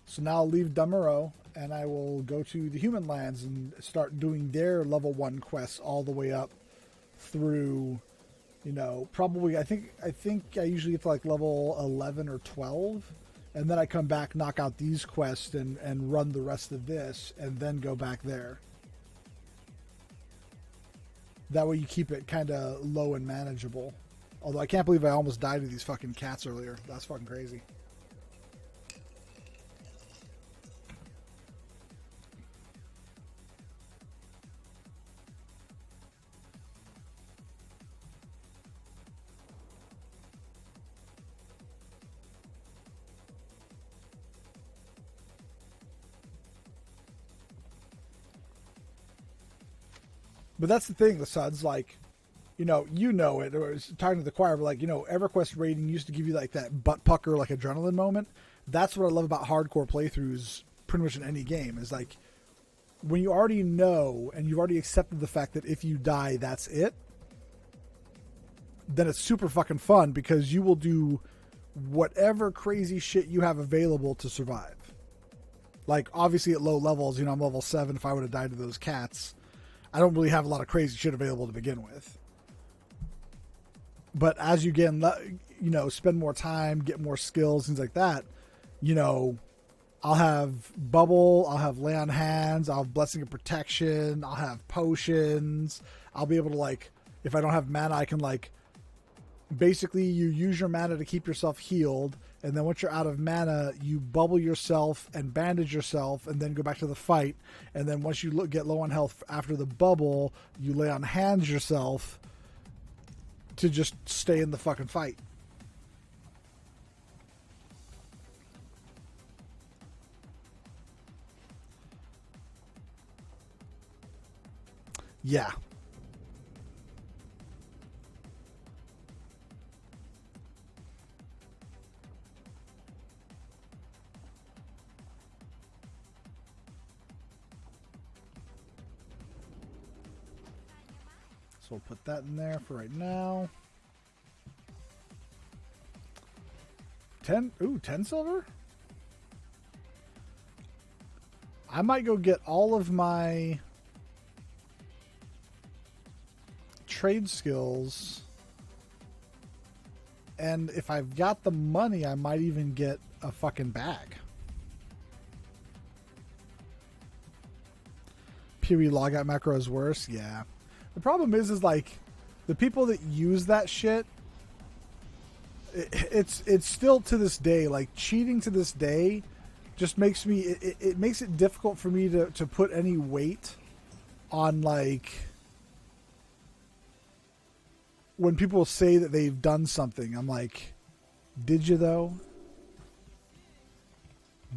So now I'll leave Dumero and I will go to the human lands and start doing their level 1 quests all the way up through, you know, probably I think I usually get to like level 11 or 12, and then I come back, knock out these quests and run the rest of this, and then go back there. That way you keep it kind of low and manageable. Although I can't believe I almost died to these fucking cats earlier. That's fucking crazy. But that's the thing, the Suds, like, you know it, or it's talking to the choir, but like, EverQuest raiding used to give you like that butt pucker, like adrenaline moment. That's what I love about hardcore playthroughs pretty much in any game, is like when you already know and you've already accepted the fact that if you die, that's it, then it's super fucking fun because you will do whatever crazy shit you have available to survive. Like, obviously at low levels, I'm level 7. If I would have died to those cats, I don't really have a lot of crazy shit available to begin with. But as you get, spend more time, get more skills, things like that, I'll have bubble, I'll have lay on hands, I'll have blessing of protection, I'll have potions. I'll be able to, like, if I don't have mana, I can, like, basically you use your mana to keep yourself healed, and then once you're out of mana, you bubble yourself and bandage yourself and then go back to the fight. And then once you get low on health after the bubble, you lay on hands yourself to just stay in the fucking fight. Yeah. So we'll put that in there for right now. 10 silver? I might go get all of my trade skills, and if I've got the money, I might even get a fucking bag. PoE logout macro is worse. Yeah. The problem is like the people that use that shit, it's still to this day, like cheating to this day just makes me, it makes it difficult for me to put any weight on, like, when people say that they've done something. I'm like, did you though?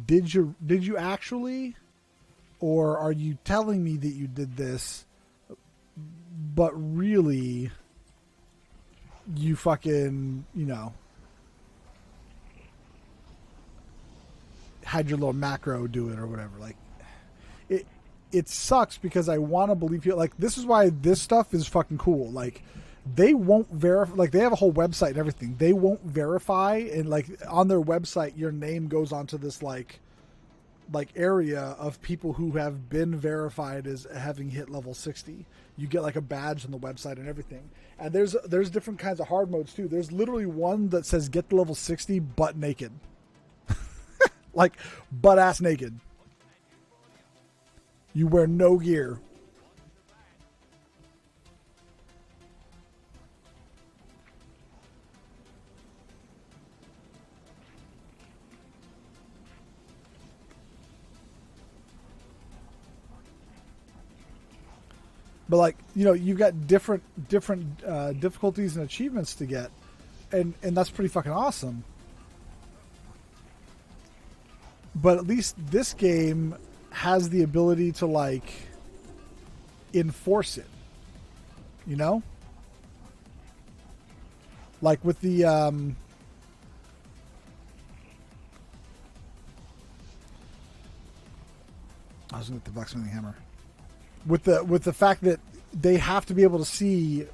Did you actually? Or are you telling me that you did this, but really you fucking, had your little macro do it or whatever? Like, it sucks because I want to believe you. Like, this is why this stuff is fucking cool. Like, they won't verify, like, they have a whole website and everything. They won't verify, and like on their website your name goes onto this like area of people who have been verified as having hit level 60. You get like a badge on the website and everything. And there's different kinds of hard modes too. There's literally one that says get to level 60 butt naked. Like butt ass naked. You wear no gear. But like, you've got different difficulties and achievements to get, and that's pretty fucking awesome. But at least this game has the ability to like enforce it. Like with the I was looking at the blacksmithing hammer. With the fact that they have to be able to see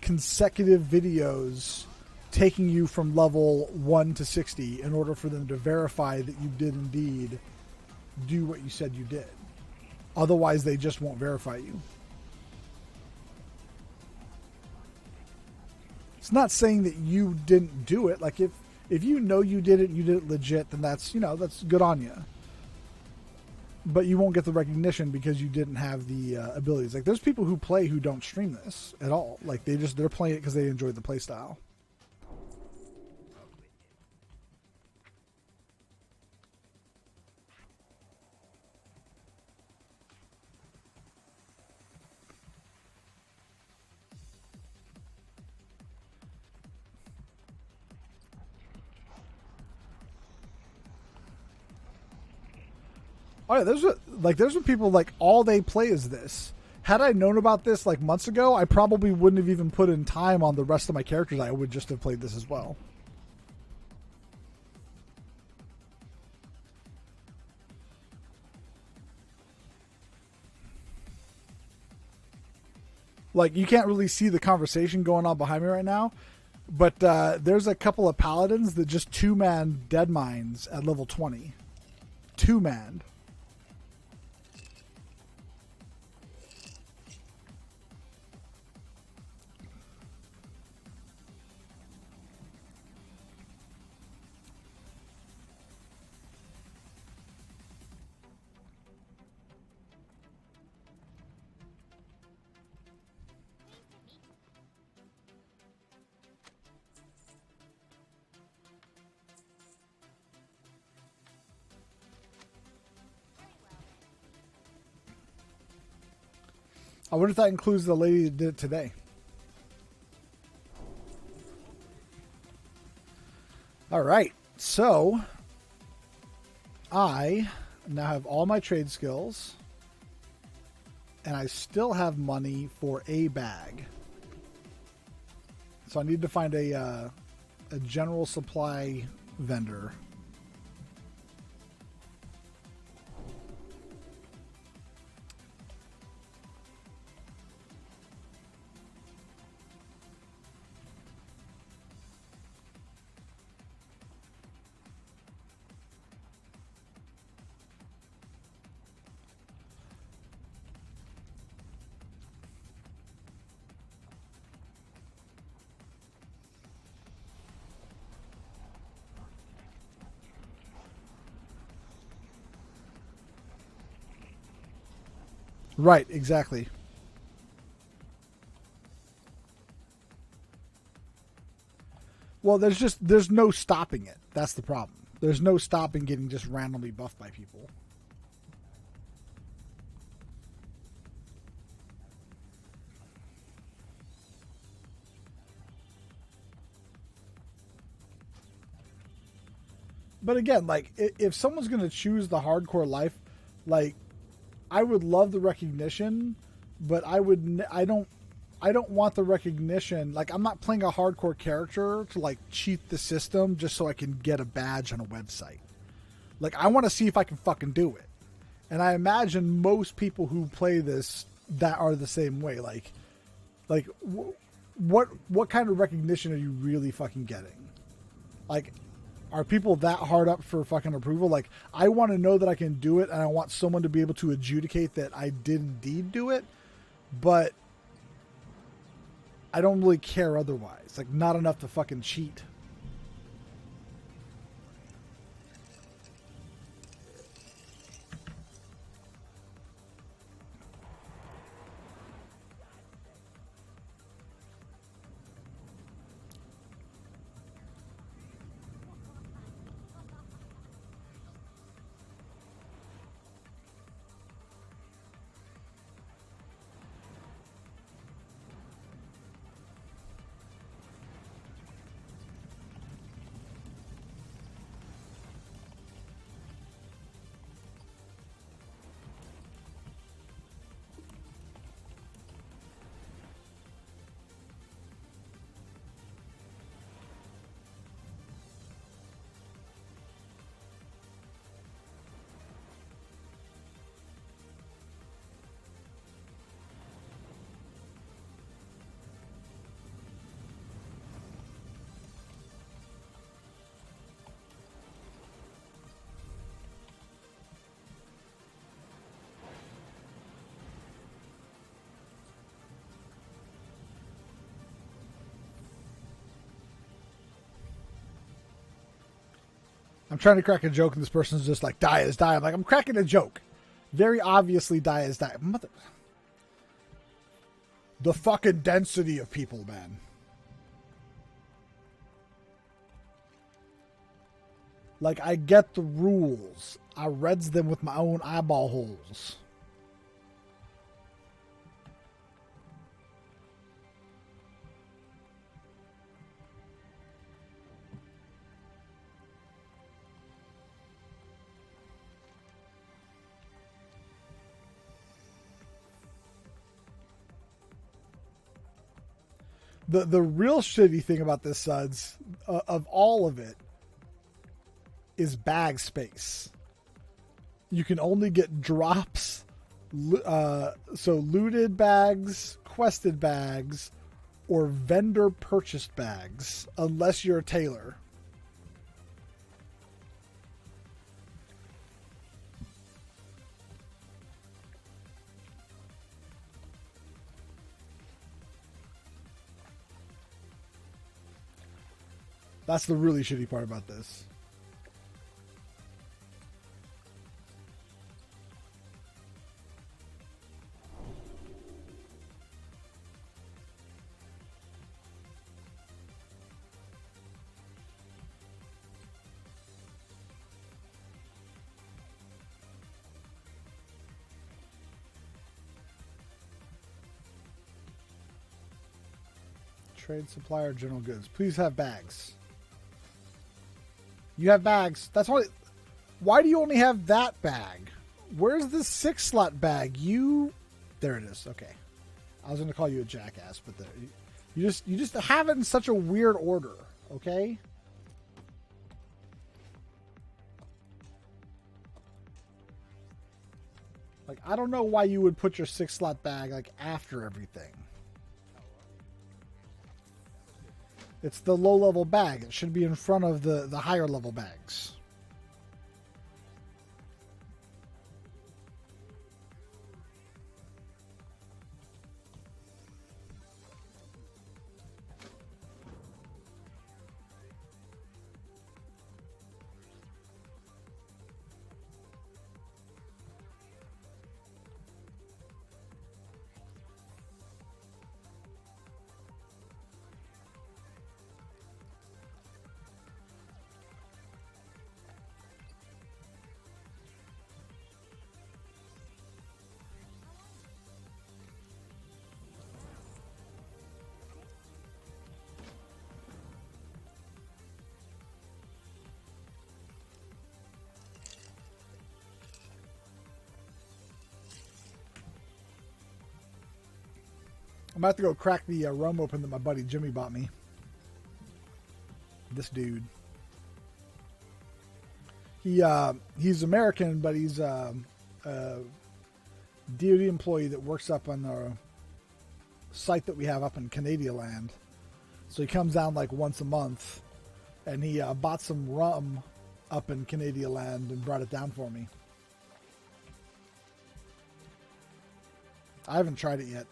consecutive videos taking you from level 1 to 60 in order for them to verify that you did indeed do what you said you did. Otherwise, they just won't verify you. It's not saying that you didn't do it. Like, if you know you did it and you did it legit, then that's good on you. But you won't get the recognition because you didn't have the abilities. Like, there's people who play who don't stream this at all. Like, they're playing it because they enjoy the play style. Oh yeah, there's people like all they play is this, Had I known about this like months ago, I probably wouldn't have even put in time on the rest of my characters. I would just have played this as well. Like, you can't really see the conversation going on behind me right now, but there's a couple of paladins that just two-man dead mines at level 20. Two-man. I wonder if that includes the lady that did it today. All right, so I now have all my trade skills, and I still have money for a bag. So I need to find a general supply vendor. Right, exactly. Well, there's no stopping it. That's the problem. There's no stopping getting just randomly buffed by people. But again, like, if someone's going to choose the hardcore life, like, I would love the recognition, but I don't want the recognition. Like, I'm not playing a hardcore character to like cheat the system just so I can get a badge on a website. Like, I want to see if I can fucking do it. And I imagine most people who play this that are the same way. Like what kind of recognition are you really fucking getting? Like, are people that hard up for fucking approval? Like, I want to know that I can do it, and I want someone to be able to adjudicate that I did indeed do it, but I don't really care otherwise. Like, not enough to fucking cheat. I'm trying to crack a joke, and this person's just like, die is die. I'm like, I'm cracking a joke. Very obviously, die is die. Mother... The fucking density of people, man. Like, I get the rules. I read them with my own eyeball holes. The real shitty thing about this, Suds, of all of it, is bag space. You can only get drops, so looted bags, quested bags, or vendor purchased bags, unless you're a tailor. That's the really shitty part about this. Trade supplier, general goods. Please have bags. You have bags. That's why. Why do you only have that bag? Where's the 6-slot bag? There it is. Okay. I was going to call you a jackass, but there, you just have it in such a weird order. Okay. Like, I don't know why you would put your 6-slot bag like after everything. It's the low-level bag. It should be in front of the higher-level bags. I'm about to go crack the rum open that my buddy Jimmy bought me. This dude. He's American, but he's a DoD employee that works up on the site that we have up in Canadian land. So he comes down like once a month, and he bought some rum up in Canadian land and brought it down for me. I haven't tried it yet.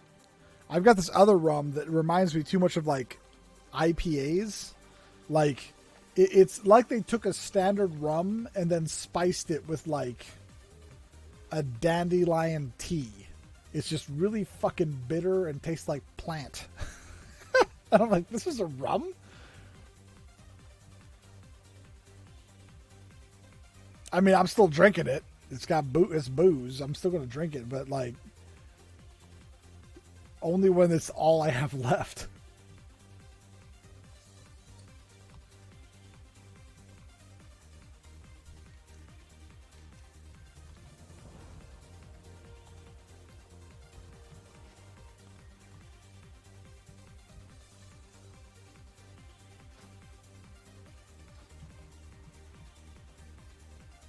I've got this other rum that reminds me too much of like IPAs. Like it's like they took a standard rum and then spiced it with like a dandelion tea. It's just really fucking bitter and tastes like plant. And I'm like, this is a rum? I mean, I'm still drinking it. It's booze. I'm still going to drink it, but like only when it's all I have left.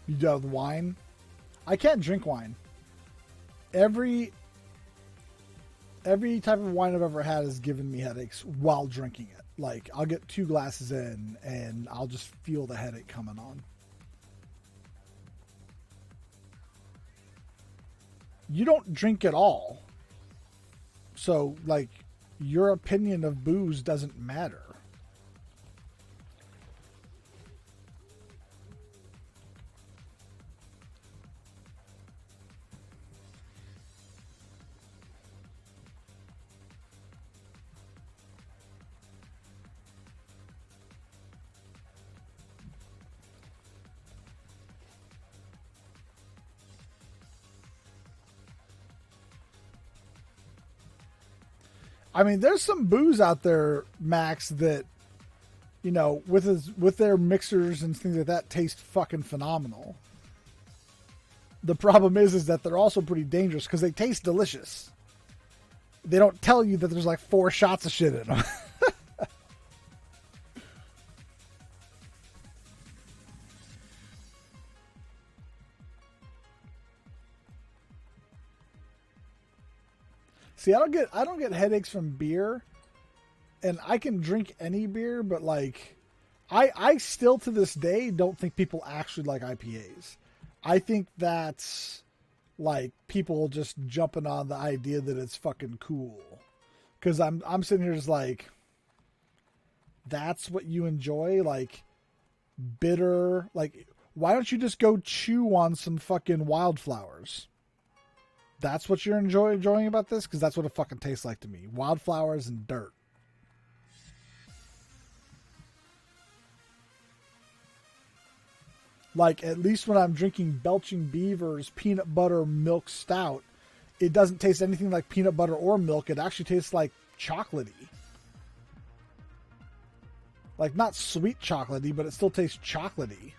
You do have wine? I can't drink wine. Every type of wine I've ever had has given me headaches while drinking it. Like, I'll get 2 glasses in and I'll just feel the headache coming on. You don't drink at all. So, like, your opinion of booze doesn't matter. I mean, there's some booze out there, Max, that, you know, with their mixers and things like that, taste fucking phenomenal. The problem is that they're also pretty dangerous because they taste delicious. They don't tell you that there's like 4 shots of shit in them. See, I don't get headaches from beer, and I can drink any beer, but like, I still to this day don't think people actually like IPAs. I think that's like people just jumping on the idea that it's fucking cool. Because I'm sitting here just like, that's what you enjoy, like bitter. Like, why don't you just go chew on some fucking wildflowers? That's what you're enjoying about this? Because that's what it fucking tastes like to me. Wildflowers and dirt. Like, at least when I'm drinking Belching Beaver's peanut butter milk stout, it doesn't taste anything like peanut butter or milk. It actually tastes like chocolatey. Like, not sweet chocolatey, but it still tastes chocolatey.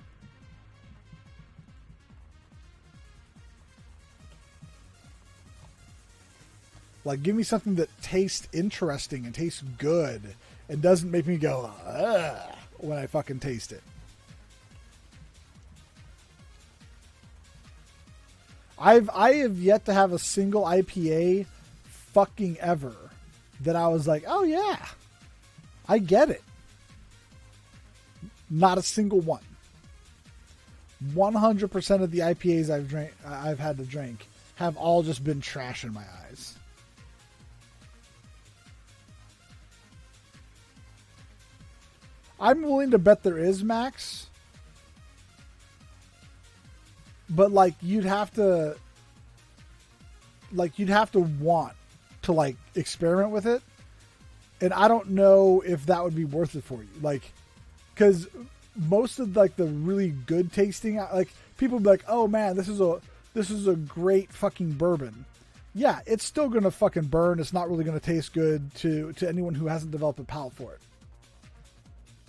Like, give me something that tastes interesting and tastes good and doesn't make me go, ugh, when I fucking taste it. I have yet to have a single IPA fucking ever that I was like, oh yeah, I get it. Not a single one. 100% of the IPAs I've had to drink have all just been trash in my eyes. I'm willing to bet there is, Max. But like you'd have to want to like experiment with it. And I don't know if that would be worth it for you. Like, cuz most of like the really good tasting, like people be like, "Oh man, this is a great fucking bourbon." Yeah, it's still going to fucking burn. It's not really going to taste good to anyone who hasn't developed a palate for it.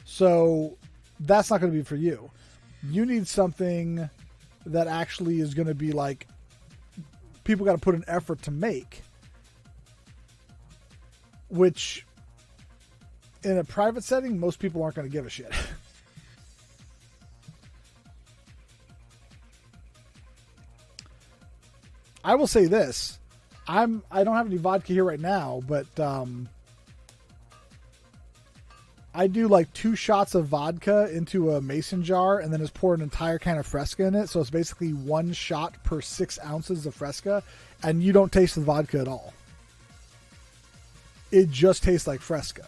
So that's not going to be for you. You need something that actually is going to be like, people got to put an effort to make, which in a private setting, most people aren't going to give a shit. I will say this. I don't have any vodka here right now, but I do like 2 shots of vodka into a mason jar and then just pour an entire can of Fresca in it. So it's basically 1 shot per 6 ounces of Fresca, and you don't taste the vodka at all. It just tastes like Fresca.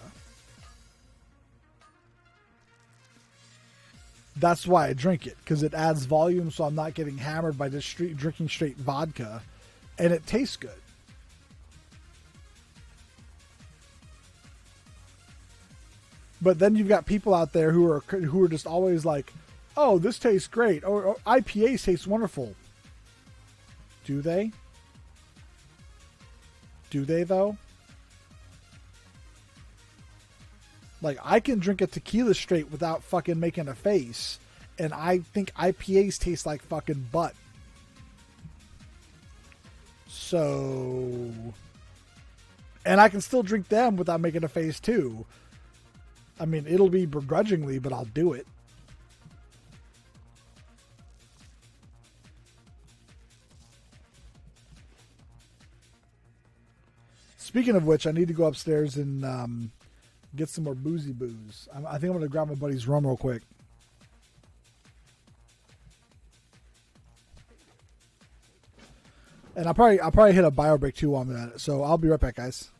That's why I drink it, because it adds volume, so I'm not getting hammered by just drinking straight vodka, and it tastes good. But then you've got people out there who are just always like, "Oh, this tastes great," or IPAs taste wonderful. Do they? Do they though? Like, I can drink a tequila straight without fucking making a face, and I think IPAs taste like fucking butt. So, and I can still drink them without making a face too. I mean, it'll be begrudgingly, but I'll do it. Speaking of which, I need to go upstairs and get some more boozy booze. I think I'm going to grab my buddy's rum real quick. And I'll probably hit a bio break too while I'm at it. So I'll be right back, guys.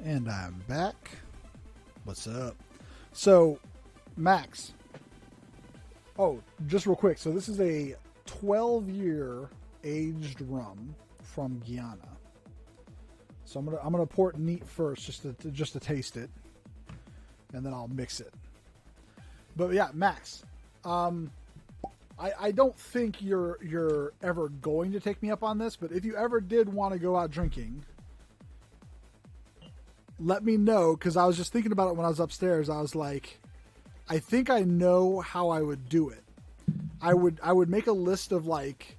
And I'm back. What's up? So, Max. Oh, just real quick. So this is a 12-year aged rum from Guyana. So I'm gonna pour it neat first, just to taste it, and then I'll mix it. But yeah, Max. I don't think you're ever going to take me up on this, but if you ever did want to go out drinking, let me know, because I was just thinking about it when I was upstairs. I was like, I think I know how I would do it. I would make a list of like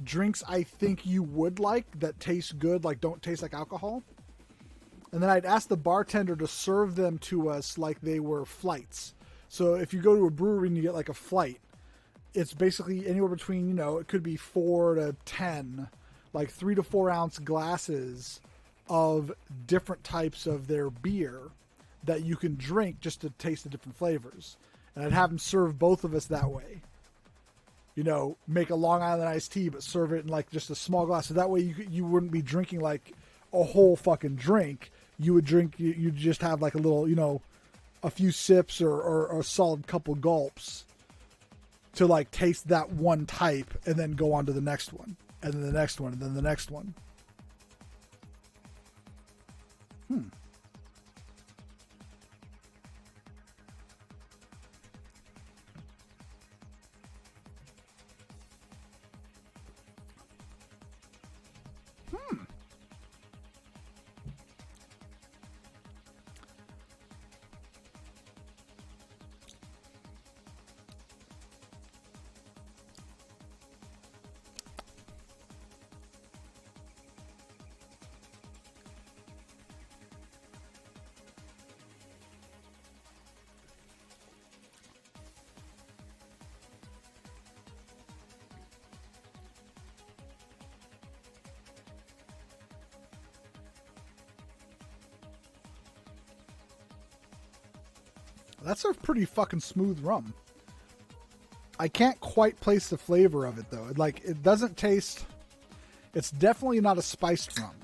drinks I think you would like that taste good, like don't taste like alcohol. And then I'd ask the bartender to serve them to us like they were flights. So if you go to a brewery and you get like a flight, it's basically anywhere between, it could be 4 to 10, like 3 to 4 ounce glasses of different types of their beer that you can drink just to taste the different flavors. And I'd have them serve both of us that way. Make a Long Island iced tea, but serve it in like just a small glass. So that way you wouldn't be drinking like a whole fucking drink. You would drink, you just have like a little, a few sips or a solid couple gulps to like taste that one type and then go on to the next one and then the next one and then the next one. That's a pretty fucking smooth rum. I can't quite place the flavor of it though. It doesn't taste. It's definitely not a spiced rum,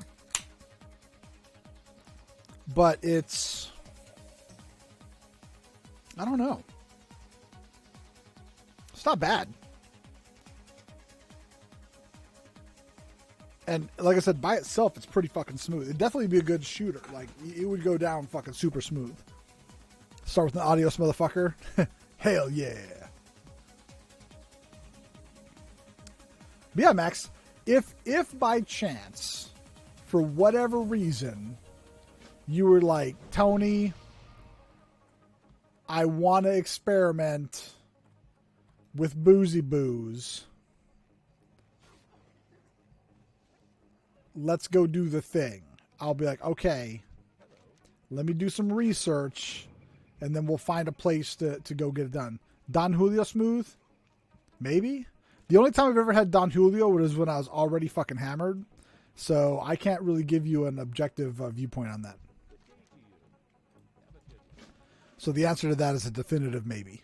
but it's. I don't know. It's not bad. And like I said, by itself, it's pretty fucking smooth. It'd definitely be a good shooter. Like, it would go down fucking super smooth. Start with an adios, motherfucker. Hell yeah. But yeah, Max, if by chance, for whatever reason, you were like, Tony, I want to experiment with boozy booze. Let's go do the thing. I'll be like, okay, let me do some research, and then we'll find a place to go get it done. Don Julio smooth? Maybe? The only time I've ever had Don Julio was when I was already fucking hammered. So I can't really give you an objective viewpoint on that. So the answer to that is a definitive maybe.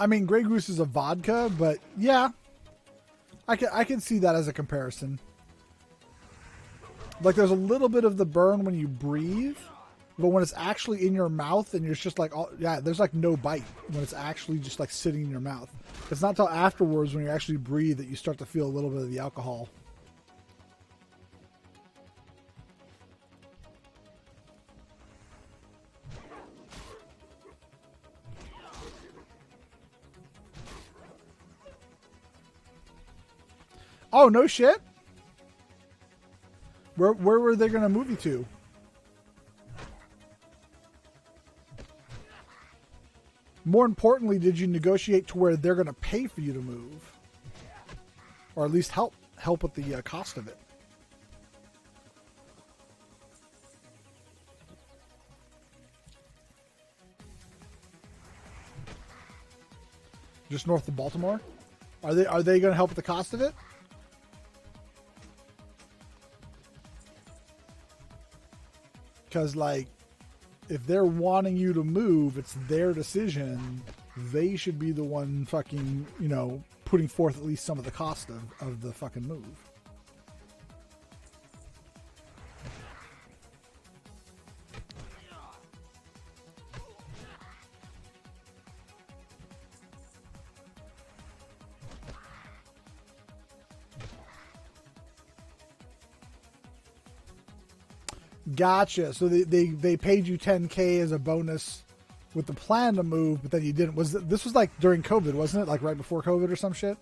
I mean, Grey Goose is a vodka, but yeah, I can see that as a comparison. Like, there's a little bit of the burn when you breathe, but when it's actually in your mouth and you're just like, oh, yeah, there's like no bite when it's actually just like sitting in your mouth. It's not till afterwards when you actually breathe that you start to feel a little bit of the alcohol. Oh, no shit? Where were they going to move you to? More importantly, did you negotiate to where they're going to pay for you to move? Or at least help with the cost of it? Just north of Baltimore? Are they going to help with the cost of it? Because, like, if they're wanting you to move, it's their decision. They should be the one fucking, you know, putting forth at least some of the cost of the fucking move. Gotcha. So they paid you $10K as a bonus with the plan to move, but then you didn't. This was like during COVID, wasn't it? Like right before COVID or some shit?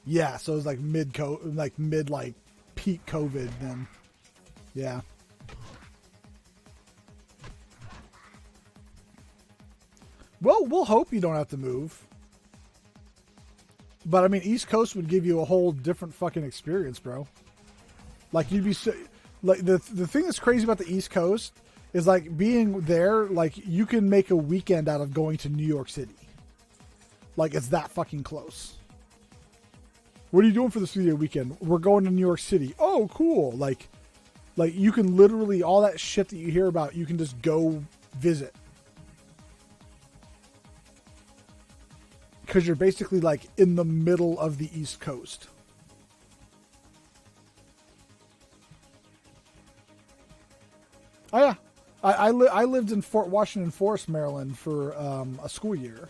Yeah, so it was like mid peak COVID then. Yeah. Well, we'll hope you don't have to move. But I mean, East Coast would give you a whole different fucking experience, bro. Like you'd be so, like the thing that's crazy about the East Coast is like being there, like you can make a weekend out of going to New York City. Like it's that fucking close. What are you doing for the studio weekend? We're going to New York City. Oh, cool. Like you can literally, all that shit that you hear about, you can just go visit. Because you're basically like in the middle of the East Coast. Oh yeah, I lived in Fort Washington Forest, Maryland for a school year,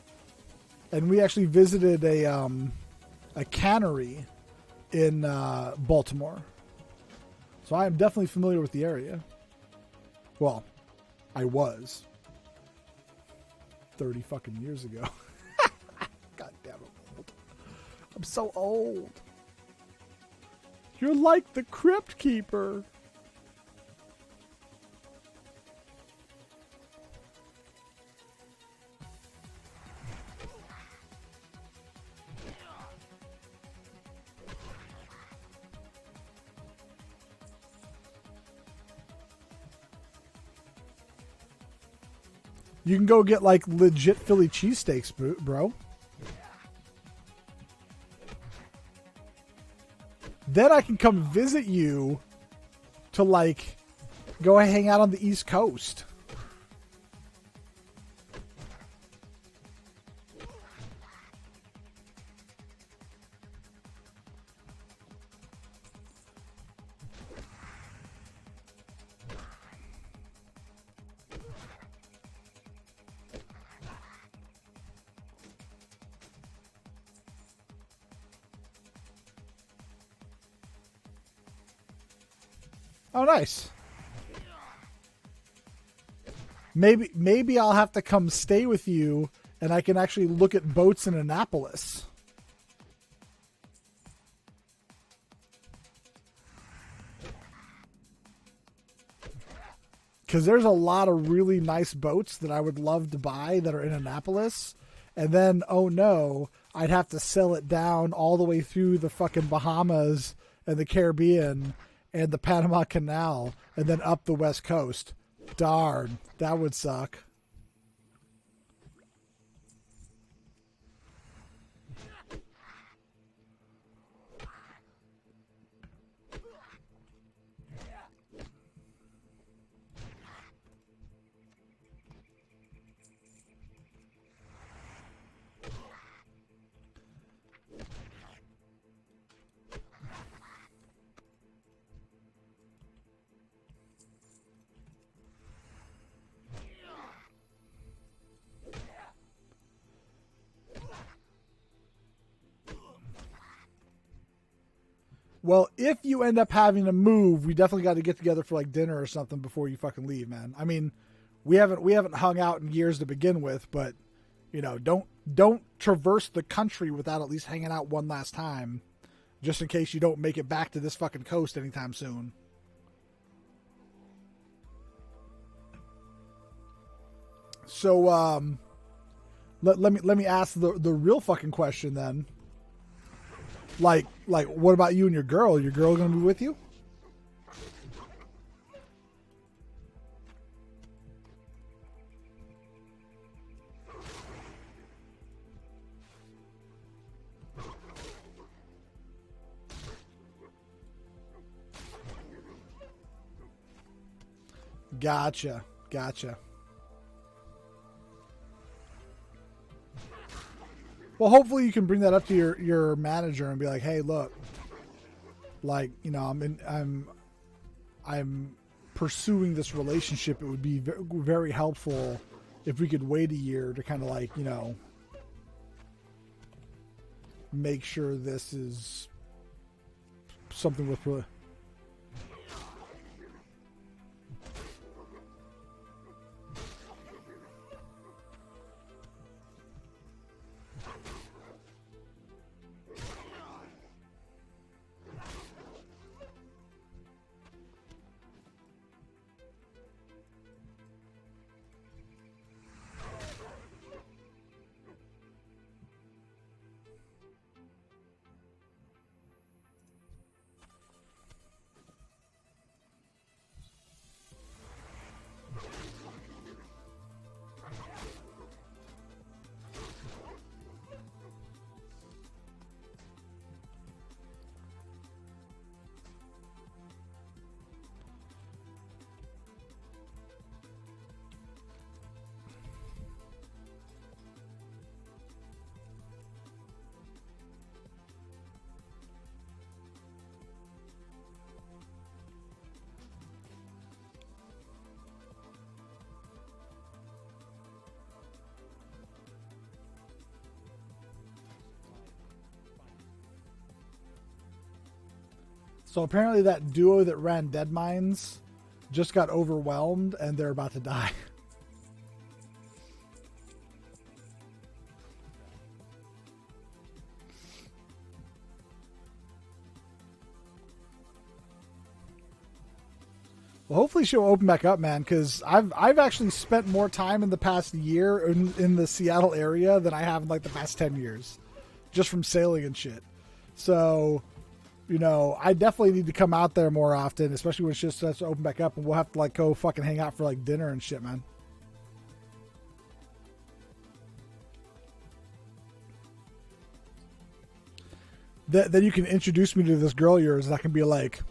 and we actually visited a cannery in Baltimore. So I am definitely familiar with the area. Well, I was 30 fucking years ago. God damn, I'm old. I'm so old. You're like the Crypt Keeper. You can go get like legit Philly cheesesteaks, bro. Then I can come visit you to like go hang out on the East Coast. Oh, nice. Maybe I'll have to come stay with you, and I can actually look at boats in Annapolis. Because there's a lot of really nice boats that I would love to buy that are in Annapolis. And then, oh no, I'd have to sell it down all the way through the fucking Bahamas and the Caribbean and the Panama Canal, and then up the West Coast. Darn, that would suck. Well, if you end up having to move, we definitely got to get together for like dinner or something before you fucking leave, man. I mean, we haven't hung out in years to begin with, but you know, don't traverse the country without at least hanging out one last time, just in case you don't make it back to this fucking coast anytime soon. So, let me ask the real fucking question then. Like, what about you and your girl? Your girl gonna be with you? Gotcha. Well, hopefully you can bring that up to your manager and be like, "Hey, look, like, you know, I'm pursuing this relationship. It would be very helpful if we could wait a year to kind of like, you know, make sure this is something with." So apparently that duo that ran Dead Mines just got overwhelmed and they're about to die. Well, hopefully she'll open back up, man, because I've actually spent more time in the past year in the Seattle area than I have in like the past 10 years, just from sailing and shit. So, you know, I definitely need to come out there more often, especially when shit starts to open back up, and we'll have to like go fucking hang out for like dinner and shit, man. Then you can introduce me to this girl of yours, and I can be like,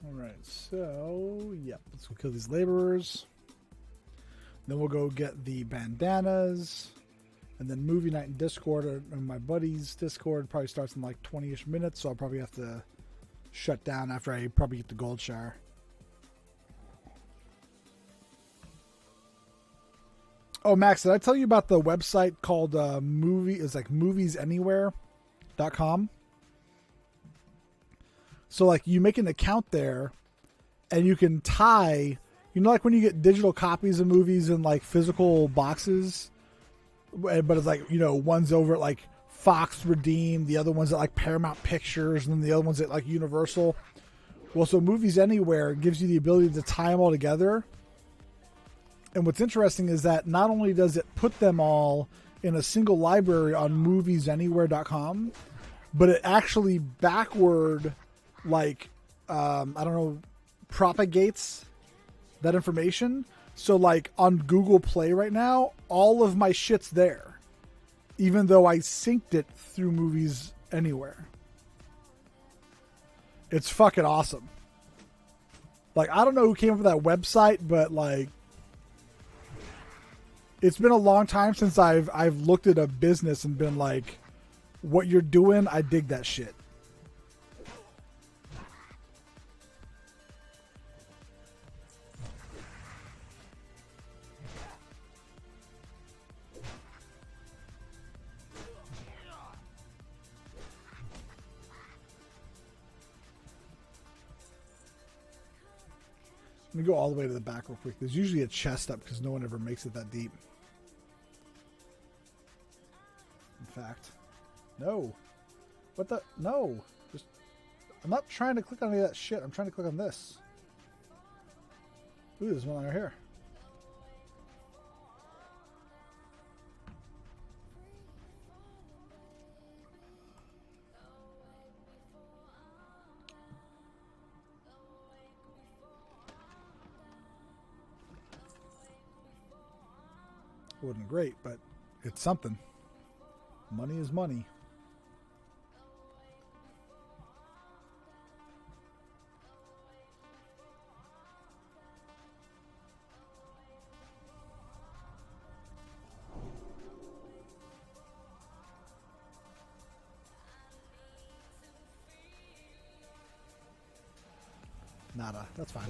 alright, so, yep, let's go kill these laborers. Then we'll go get the bandanas. And then movie night in Discord, and my buddy's Discord probably starts in like 20-ish minutes, so I'll probably have to shut down after I probably get the gold shower. Oh, Max, did I tell you about the website called it's like moviesanywhere.com? So, like, you make an account there, and you can tie, you know, like when you get digital copies of movies in, like, physical boxes, but it's like, you know, one's over at, like, Fox Redeemed, the other one's at, like, Paramount Pictures, and then the other one's at, like, Universal. Well, so Movies Anywhere gives you the ability to tie them all together. And what's interesting is that not only does it put them all in a single library on moviesanywhere.com, but it actually backward, like, I don't know, propagates that information. So like on Google Play right now, all of my shit's there, even though I synced it through Movies Anywhere. It's fucking awesome. Like, I don't know who came up with that website, but like, it's been a long time since I've looked at a business and been like, what you're doing, I dig that shit. Let me go all the way to the back real quick. There's usually a chest up because no one ever makes it that deep. In fact, no. What the? No. Just, I'm not trying to click on any of that shit. I'm trying to click on this. Ooh, there's one right here. Wasn't great, but it's something. Money is money. Nada. That's fine.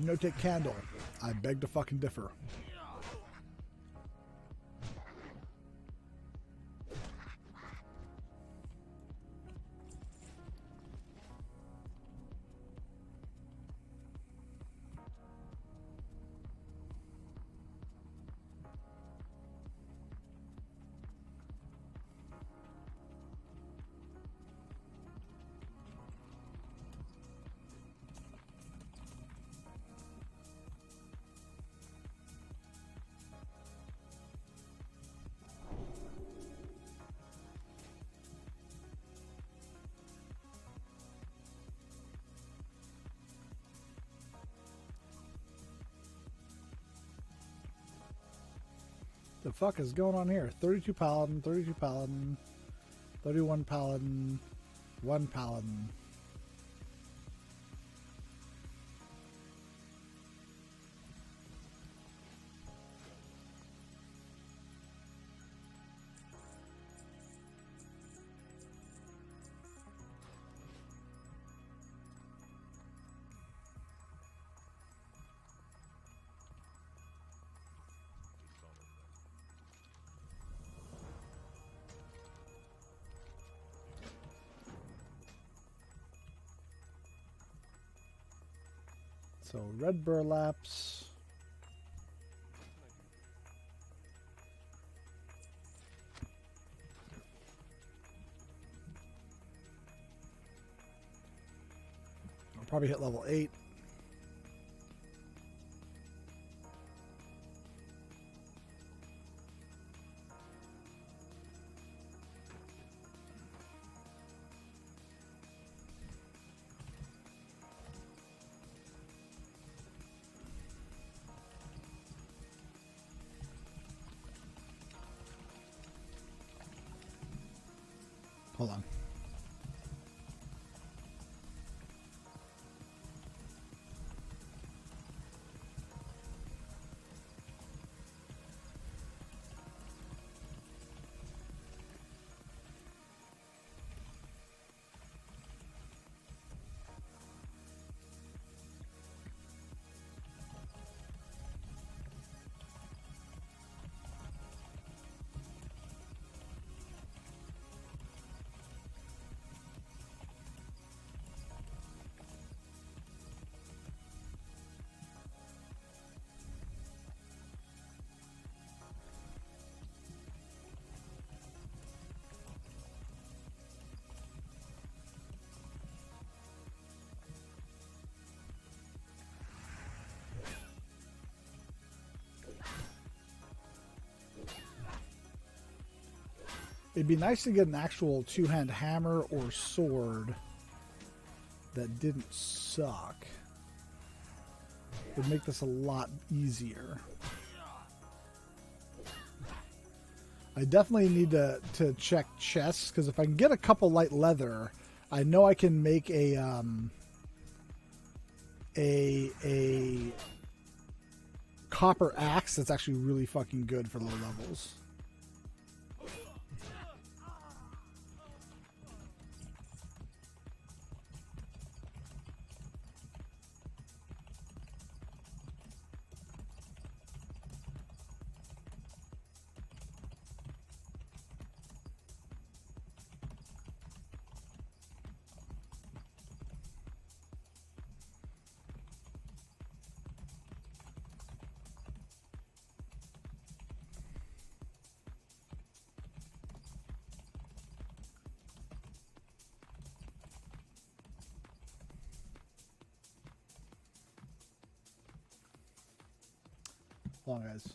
No take candle. I beg to fucking differ. The fuck is going on here? 32 paladin, 32 paladin, 31 paladin, 1 paladin. So red burlaps. I'll probably hit level 8. Hold on. It'd be nice to get an actual two-hand hammer or sword that didn't suck. It would make this a lot easier. I definitely need to check chests, because if I can get a couple light leather, I know I can make a copper axe that's actually really fucking good for low levels. Hold on, guys.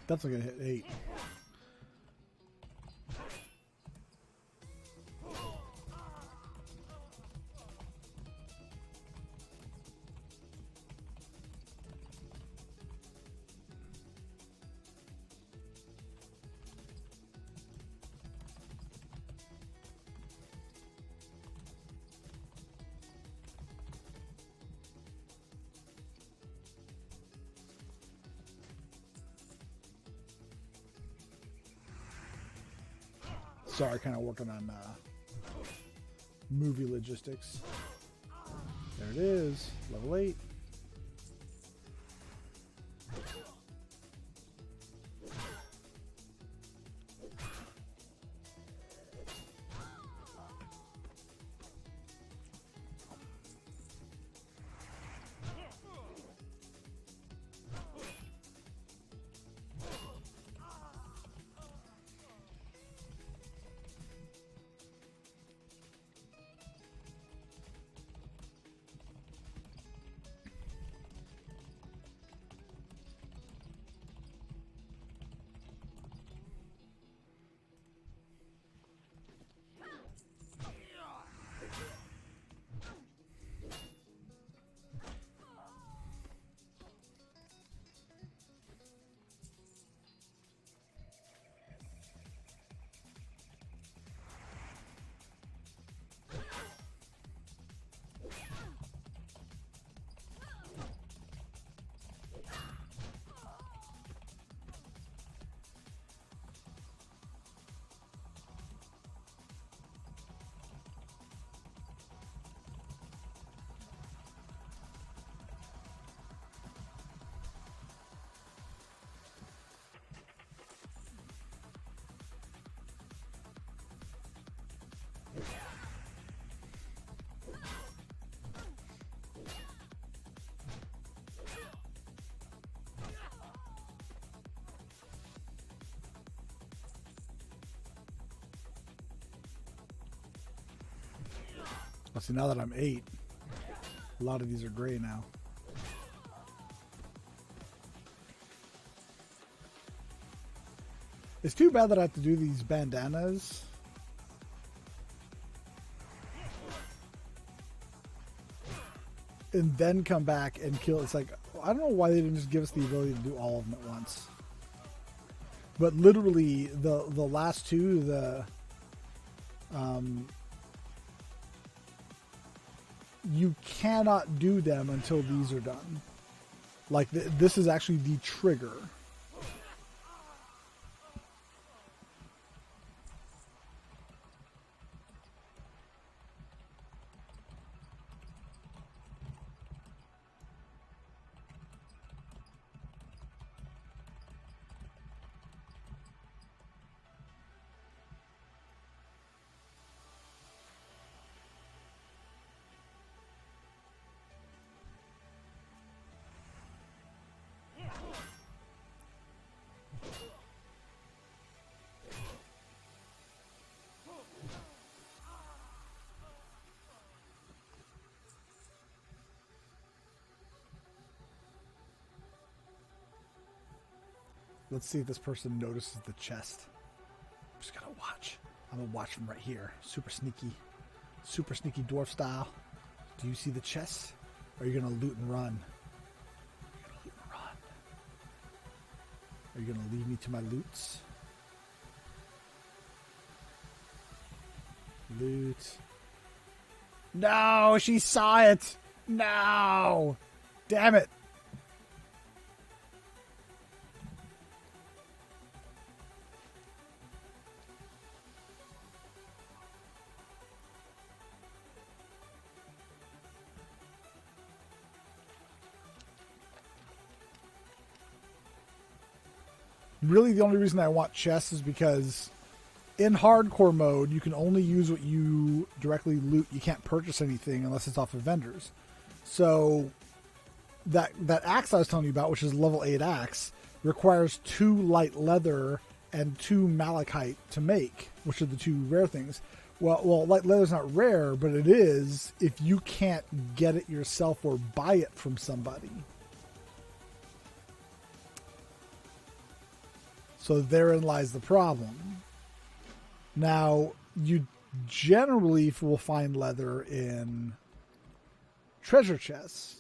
Definitely gonna hit 8. Sorry, kind of working on movie logistics. There it is, level 8. Well, see, now that I'm 8, a lot of these are gray now. It's too bad that I have to do these bandanas. And then come back and kill. It's like, I don't know why they didn't just give us the ability to do all of them at once. But literally, the last two, you cannot do them until these are done. Like, this is actually the trigger. Let's see if this person notices the chest. I'm just gonna watch. I'm gonna watch from right here. Super sneaky dwarf style. Do you see the chest? Or are you gonna loot and run? Are you gonna leave me to my loots? Loot. No, she saw it. No, damn it. Really, the only reason I want chests is because in hardcore mode, you can only use what you directly loot. You can't purchase anything unless it's off of vendors. So that axe I was telling you about, which is level 8 axe, requires 2 light leather and 2 malachite to make, which are the 2 rare things. Well, light leather is not rare, but it is if you can't get it yourself or buy it from somebody. So therein lies the problem. Now, you generally will find leather in treasure chests.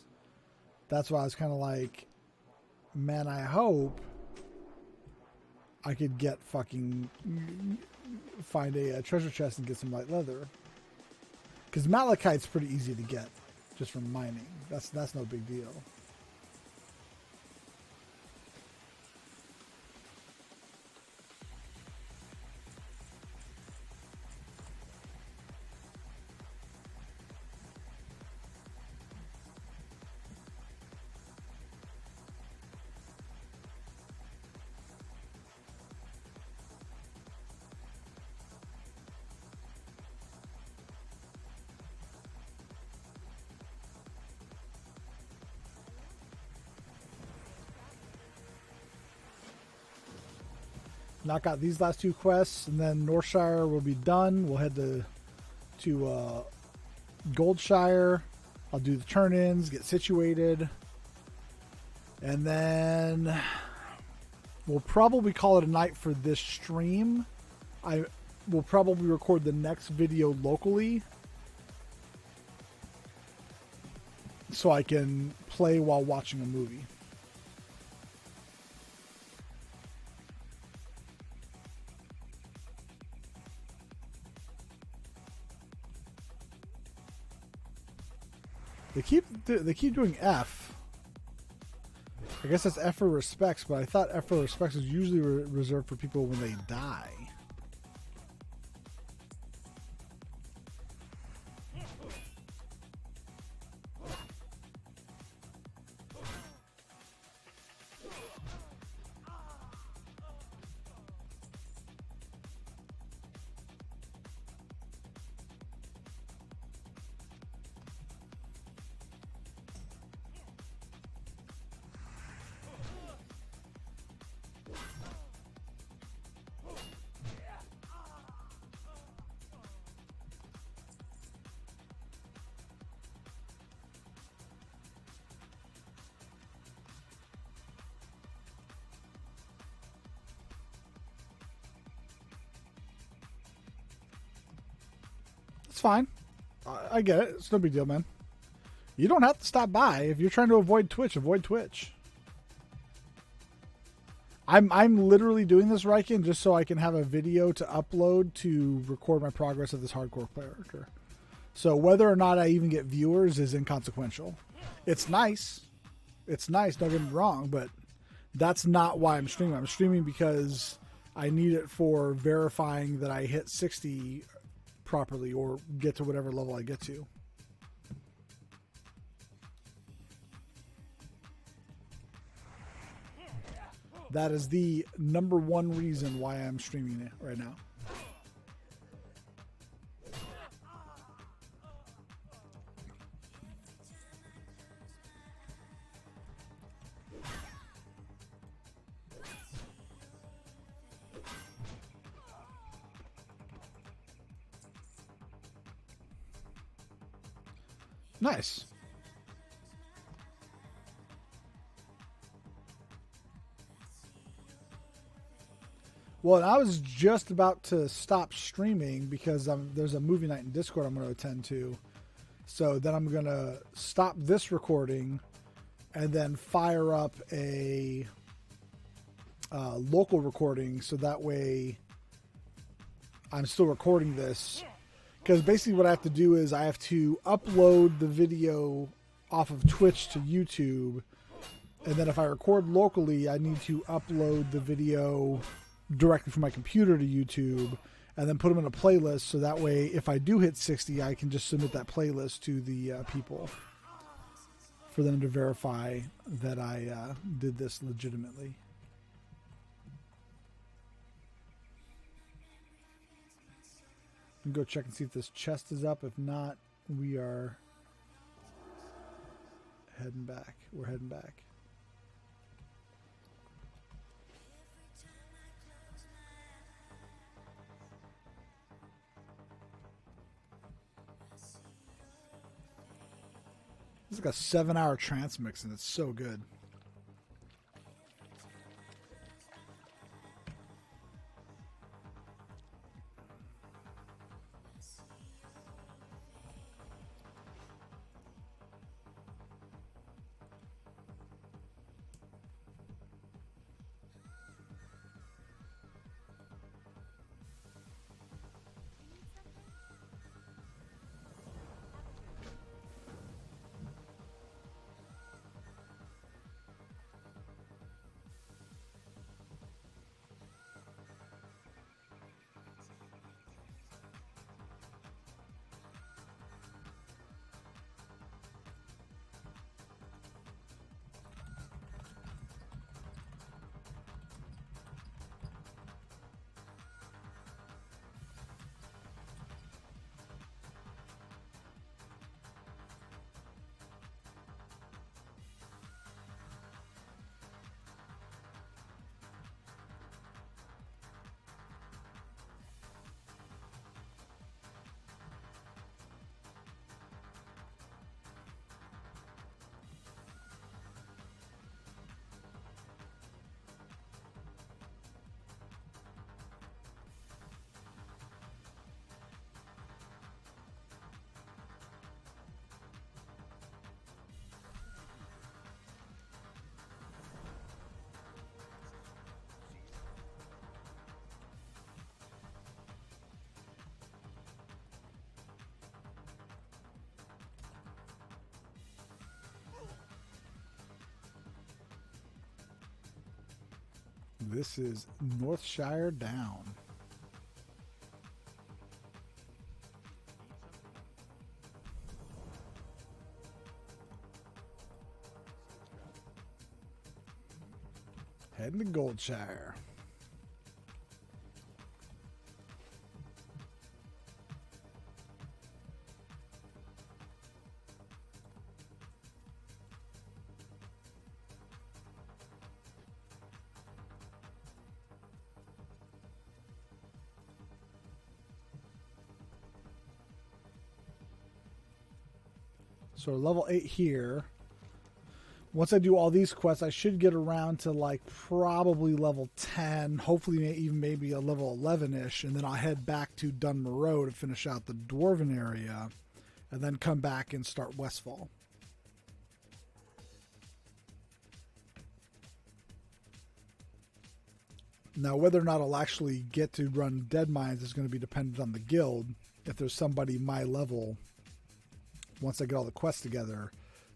That's why I was kind of like, man, I hope I could get find a treasure chest and get some light leather. Because malachite's pretty easy to get just from mining. That's no big deal. Knock out these last 2 quests, and then Northshire will be done. We'll head to Goldshire. I'll do the turn-ins, get situated, and then we'll probably call it a night for this stream. I will probably record the next video locally so I can play while watching a movie. They keep doing F. I guess that's F for respects, but I thought F for respects is usually reserved for people when they die. It's fine. I get it. It's no big deal, man. You don't have to stop by. If you're trying to avoid Twitch, avoid Twitch. I'm literally doing this, Riken, just so I can have a video to upload to record my progress of this hardcore character. So whether or not I even get viewers is inconsequential. It's nice. It's nice, don't get me wrong, but that's not why I'm streaming. I'm streaming because I need it for verifying that I hit 60 properly or get to whatever level I get to. That is the number one reason why I'm streaming it right now. Nice. Well, I was just about to stop streaming because there's a movie night in Discord I'm going to attend to. So then I'm going to stop this recording and then fire up a local recording so that way I'm still recording this. Because basically what I have to do is I have to upload the video off of Twitch to YouTube. And then if I record locally, I need to upload the video directly from my computer to YouTube and then put them in a playlist. So that way, if I do hit 60, I can just submit that playlist to the people for them to verify that I did this legitimately. Go check and see if this chest is up. If not, we are heading back. We're heading back. It's like a 7-hour transmix and it's so good. This is Northshire Down. Heading to Goldshire. So level 8 here. Once I do all these quests, I should get around to like probably level 10, hopefully even maybe a level 11-ish, and then I'll head back to Dunmoreau to finish out the Dwarven area, and then come back and start Westfall. Now, whether or not I'll actually get to run Dead Mines is going to be dependent on the guild. If there's somebody my level, once I get all the quests together,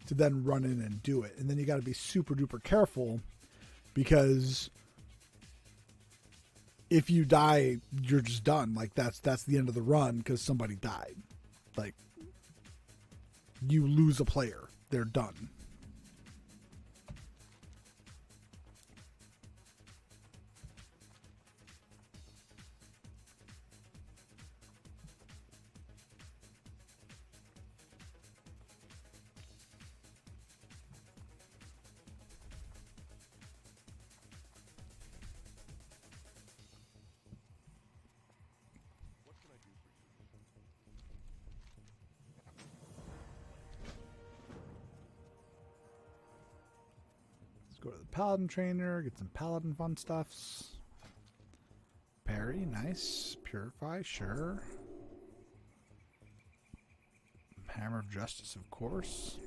to then run in and do it. And then you got to be super duper careful, because if you die, you're just done. Like that's the end of the run because somebody died. Like you lose a player, they're done. Go to the Paladin Trainer, get some Paladin fun stuffs. Parry, nice. Purify, sure. Hammer of Justice, of course.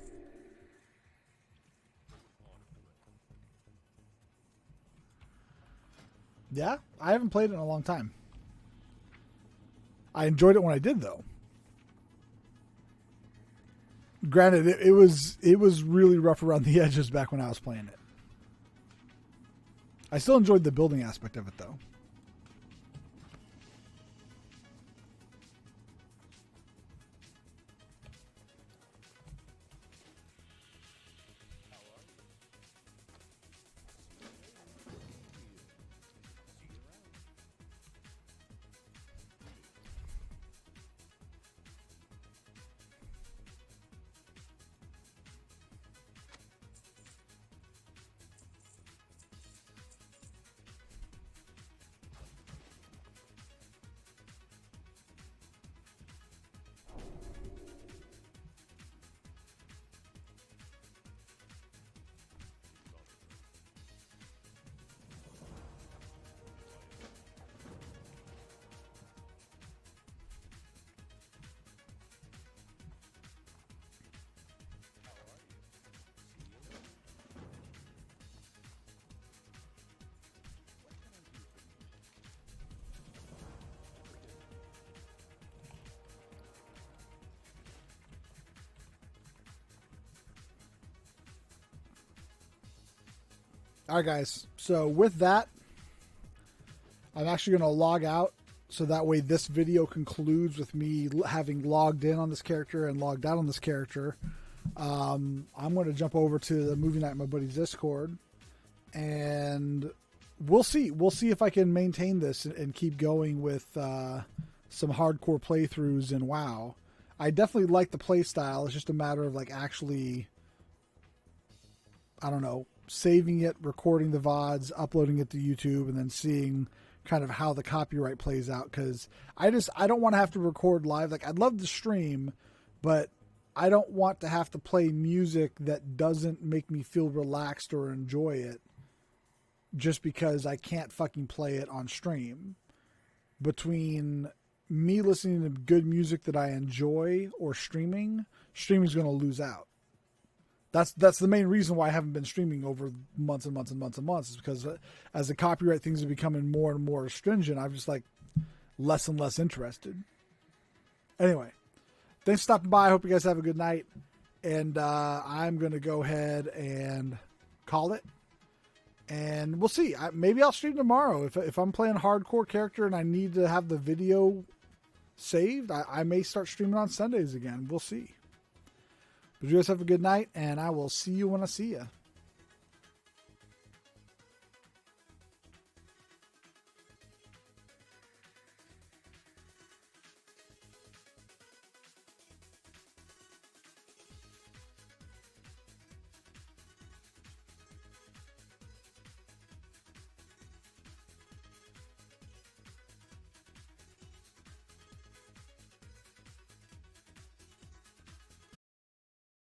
Yeah, I haven't played it in a long time. I enjoyed it when I did, though. Granted, it was really rough around the edges back when I was playing it. I still enjoyed the building aspect of it, though. Alright guys, so with that, I'm actually going to log out, so that way this video concludes with me having logged in on this character and logged out on this character. I'm going to jump over to the Movie Night My Buddy's Discord, and we'll see. We'll see if I can maintain this and keep going with some hardcore playthroughs in WoW. I definitely like the play style. It's just a matter of like actually, I don't know, saving it, recording the VODs, uploading it to YouTube, and then seeing kind of how the copyright plays out. Because I don't want to have to record live. Like, I'd love to stream, but I don't want to have to play music that doesn't make me feel relaxed or enjoy it just because I can't fucking play it on stream. Between me listening to good music that I enjoy or streaming's going to lose out. That's the main reason why I haven't been streaming over months and months and months and months, is because as the copyright things are becoming more and more stringent, I'm just like less and less interested. Anyway, thanks for stopping by. I hope you guys have a good night. And I'm going to go ahead and call it. And we'll see. Maybe I'll stream tomorrow. If I'm playing hardcore character and I need to have the video saved, I may start streaming on Sundays again. We'll see. But you guys have a good night, and I will see you when I see you.